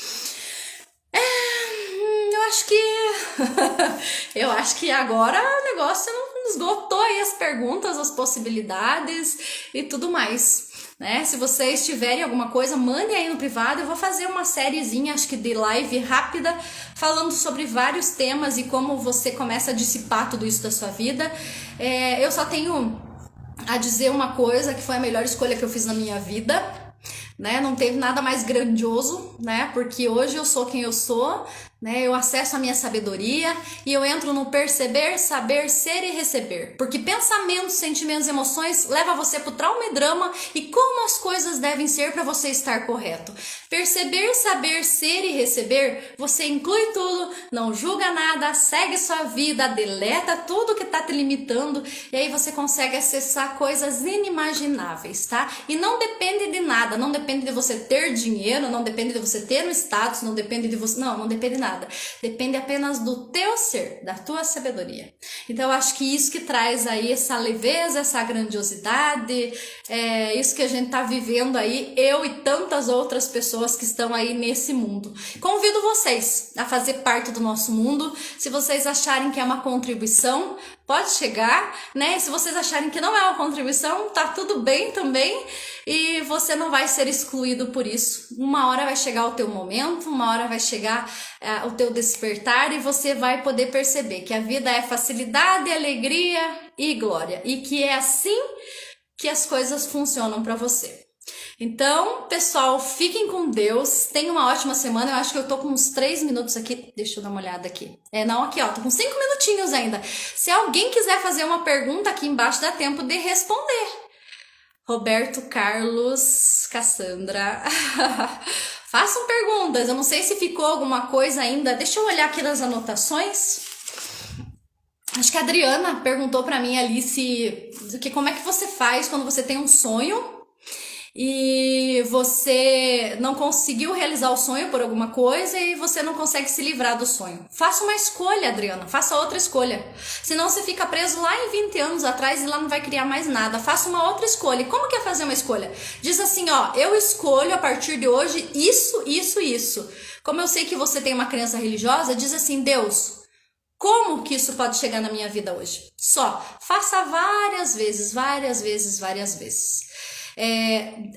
Eu acho que eu acho que agora o negócio não esgotou aí as perguntas, as possibilidades e tudo mais, né? Se vocês tiverem alguma coisa, mandem aí no privado. Eu vou fazer uma sériezinha, acho que de live rápida, falando sobre vários temas e como você começa a dissipar tudo isso da sua vida. Eu só tenho a dizer uma coisa, que foi a melhor escolha que eu fiz na minha vida, né? Não teve nada mais grandioso, né? Porque hoje eu sou quem eu sou, né? Eu acesso a minha sabedoria e eu entro no perceber, saber, ser e receber. Porque pensamentos, sentimentos, emoções leva você pro trauma e drama e como as coisas devem ser para você estar correto. Perceber, saber, ser e receber, você inclui tudo, não julga nada, segue sua vida, deleta tudo que tá te limitando e aí você consegue acessar coisas inimagináveis, tá? E não depende de nada, não depende de você ter dinheiro, não depende de você ter um status, não depende de você, não depende de nada. Depende apenas do teu ser, da tua sabedoria. Então eu acho que isso que traz aí essa leveza, essa grandiosidade, isso que a gente tá vivendo aí, eu e tantas outras pessoas que estão aí nesse mundo. Convido vocês a fazer parte do nosso mundo. Se vocês acharem que é uma contribuição, pode chegar, né? Se vocês acharem que não é uma contribuição, tá tudo bem também. E você não vai ser excluído por isso. Uma hora vai chegar o teu momento, uma hora vai chegar o teu despertar e você vai poder perceber que a vida é facilidade, alegria e glória. E que é assim que as coisas funcionam para você. Então, pessoal, fiquem com Deus, tenham uma ótima semana. Eu acho que eu tô com uns 3 minutos aqui, deixa eu dar uma olhada aqui. Aqui ó, tô com 5 minutinhos ainda. Se alguém quiser fazer uma pergunta aqui embaixo, dá tempo de responder. Roberto Carlos, Cassandra, façam perguntas. Eu não sei se ficou alguma coisa ainda, deixa eu olhar aqui nas anotações. Acho que a Adriana perguntou pra mim ali como é que você faz quando você tem um sonho e você não conseguiu realizar o sonho por alguma coisa e você não consegue se livrar do sonho. Faça uma escolha, Adriana, faça outra escolha. Senão você fica preso lá em 20 anos atrás e lá não vai criar mais nada. Faça uma outra escolha. E como que é fazer uma escolha? Diz assim, ó, eu escolho a partir de hoje isso, isso, isso. Como eu sei que você tem uma crença religiosa, diz assim, Deus, como que isso pode chegar na minha vida hoje? Só, faça várias vezes, várias vezes, várias vezes.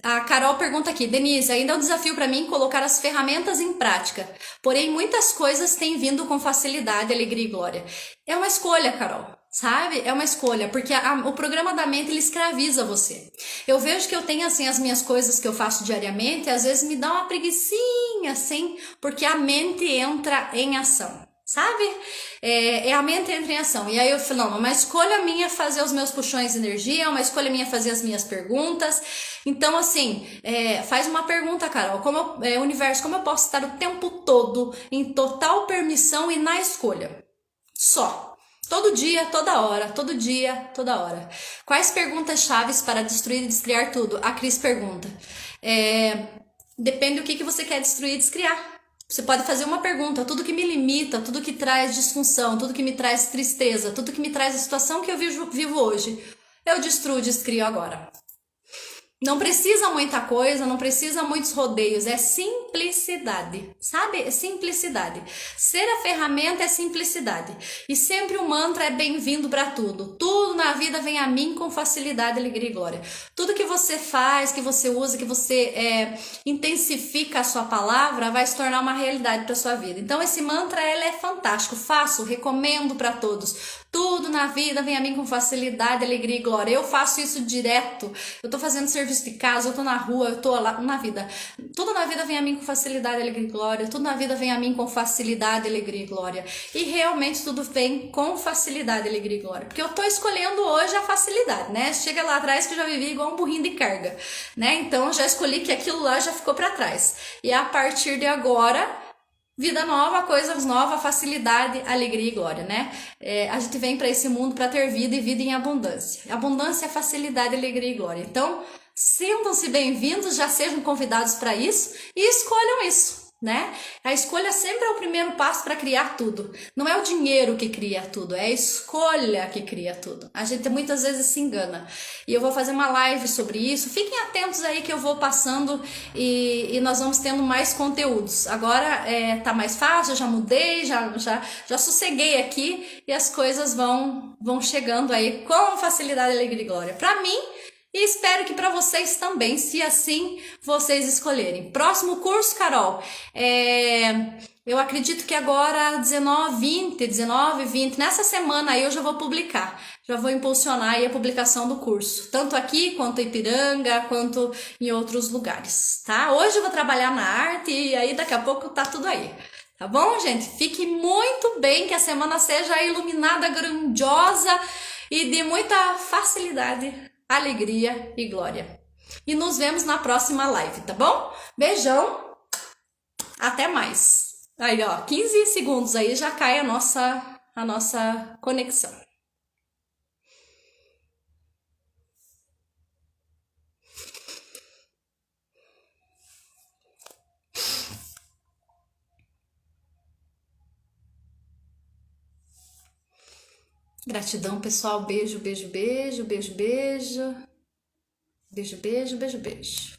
A Carol pergunta aqui, Denise, ainda é um desafio para mim colocar as ferramentas em prática, porém muitas coisas têm vindo com facilidade, alegria e glória. É uma escolha, Carol, sabe? É uma escolha, porque o programa da mente, ele escraviza você. Eu vejo que eu tenho, assim, as minhas coisas que eu faço diariamente, e às vezes me dá uma preguicinha, assim, porque a mente entra em ação. Sabe? A mente entra em ação. E aí eu falo, não, uma escolha minha fazer os meus puxões de energia, uma escolha minha fazer as minhas perguntas. Então, assim, faz uma pergunta, Carol. Universo, como eu posso estar o tempo todo em total permissão e na escolha? Só. Todo dia, toda hora, todo dia, toda hora. Quais perguntas chaves para destruir e descriar tudo? A Cris pergunta. Depende do que você quer destruir e descriar. Você pode fazer uma pergunta, tudo que me limita, tudo que traz disfunção, tudo que me traz tristeza, tudo que me traz a situação que eu vivo hoje, eu destruo, descrio agora. Não precisa muita coisa, não precisa muitos rodeios, é simplicidade, sabe? É simplicidade. Ser a ferramenta é simplicidade. E sempre o mantra é bem-vindo para tudo. Tudo na vida vem a mim com facilidade, alegria e glória. Tudo que você faz, que você usa, que você intensifica a sua palavra, vai se tornar uma realidade para sua vida. Então esse mantra, ele é fantástico, faço, recomendo para todos. Tudo na vida vem a mim com facilidade, alegria e glória. Eu faço isso direto. Eu tô fazendo serviço de casa, eu tô na rua, eu tô lá na vida. Tudo na vida vem a mim com facilidade, alegria e glória. Tudo na vida vem a mim com facilidade, alegria e glória. E realmente tudo vem com facilidade, alegria e glória. Porque eu tô escolhendo hoje a facilidade, né? Chega lá atrás que eu já vivi igual um burrinho de carga, né? Então eu já escolhi que aquilo lá já ficou para trás. E a partir de agora, vida nova, coisas novas, facilidade, alegria e glória, né? A gente vem para esse mundo para ter vida e vida em abundância. Abundância é facilidade, alegria e glória. Então, sintam-se bem-vindos, já sejam convidados para isso e escolham isso. né? A escolha sempre é o primeiro passo para criar tudo. Não é o dinheiro que cria tudo, é a escolha que cria tudo. A gente muitas vezes se engana. E eu vou fazer uma live sobre isso. Fiquem atentos aí que eu vou passando e nós vamos tendo mais conteúdos. Agora tá mais fácil, eu já mudei, já sosseguei aqui e as coisas vão chegando aí com facilidade, alegria e glória. Para mim, e espero que para vocês também, se assim vocês escolherem. Próximo curso, Carol, eu acredito que agora 19, 20, nessa semana aí eu já vou publicar. Já vou impulsionar aí a publicação do curso, tanto aqui quanto em Ipiranga, quanto em outros lugares, tá? Hoje eu vou trabalhar na arte e aí daqui a pouco tá tudo aí. Tá bom, gente? Fique muito bem, que a semana seja iluminada, grandiosa e de muita facilidade, alegria e glória. E nos vemos na próxima live, tá bom? Beijão, até mais. Aí, ó, 15 segundos aí já cai a nossa conexão. Gratidão, pessoal. Beijo, beijo, beijo, beijo, beijo. Beijo, beijo, beijo, beijo.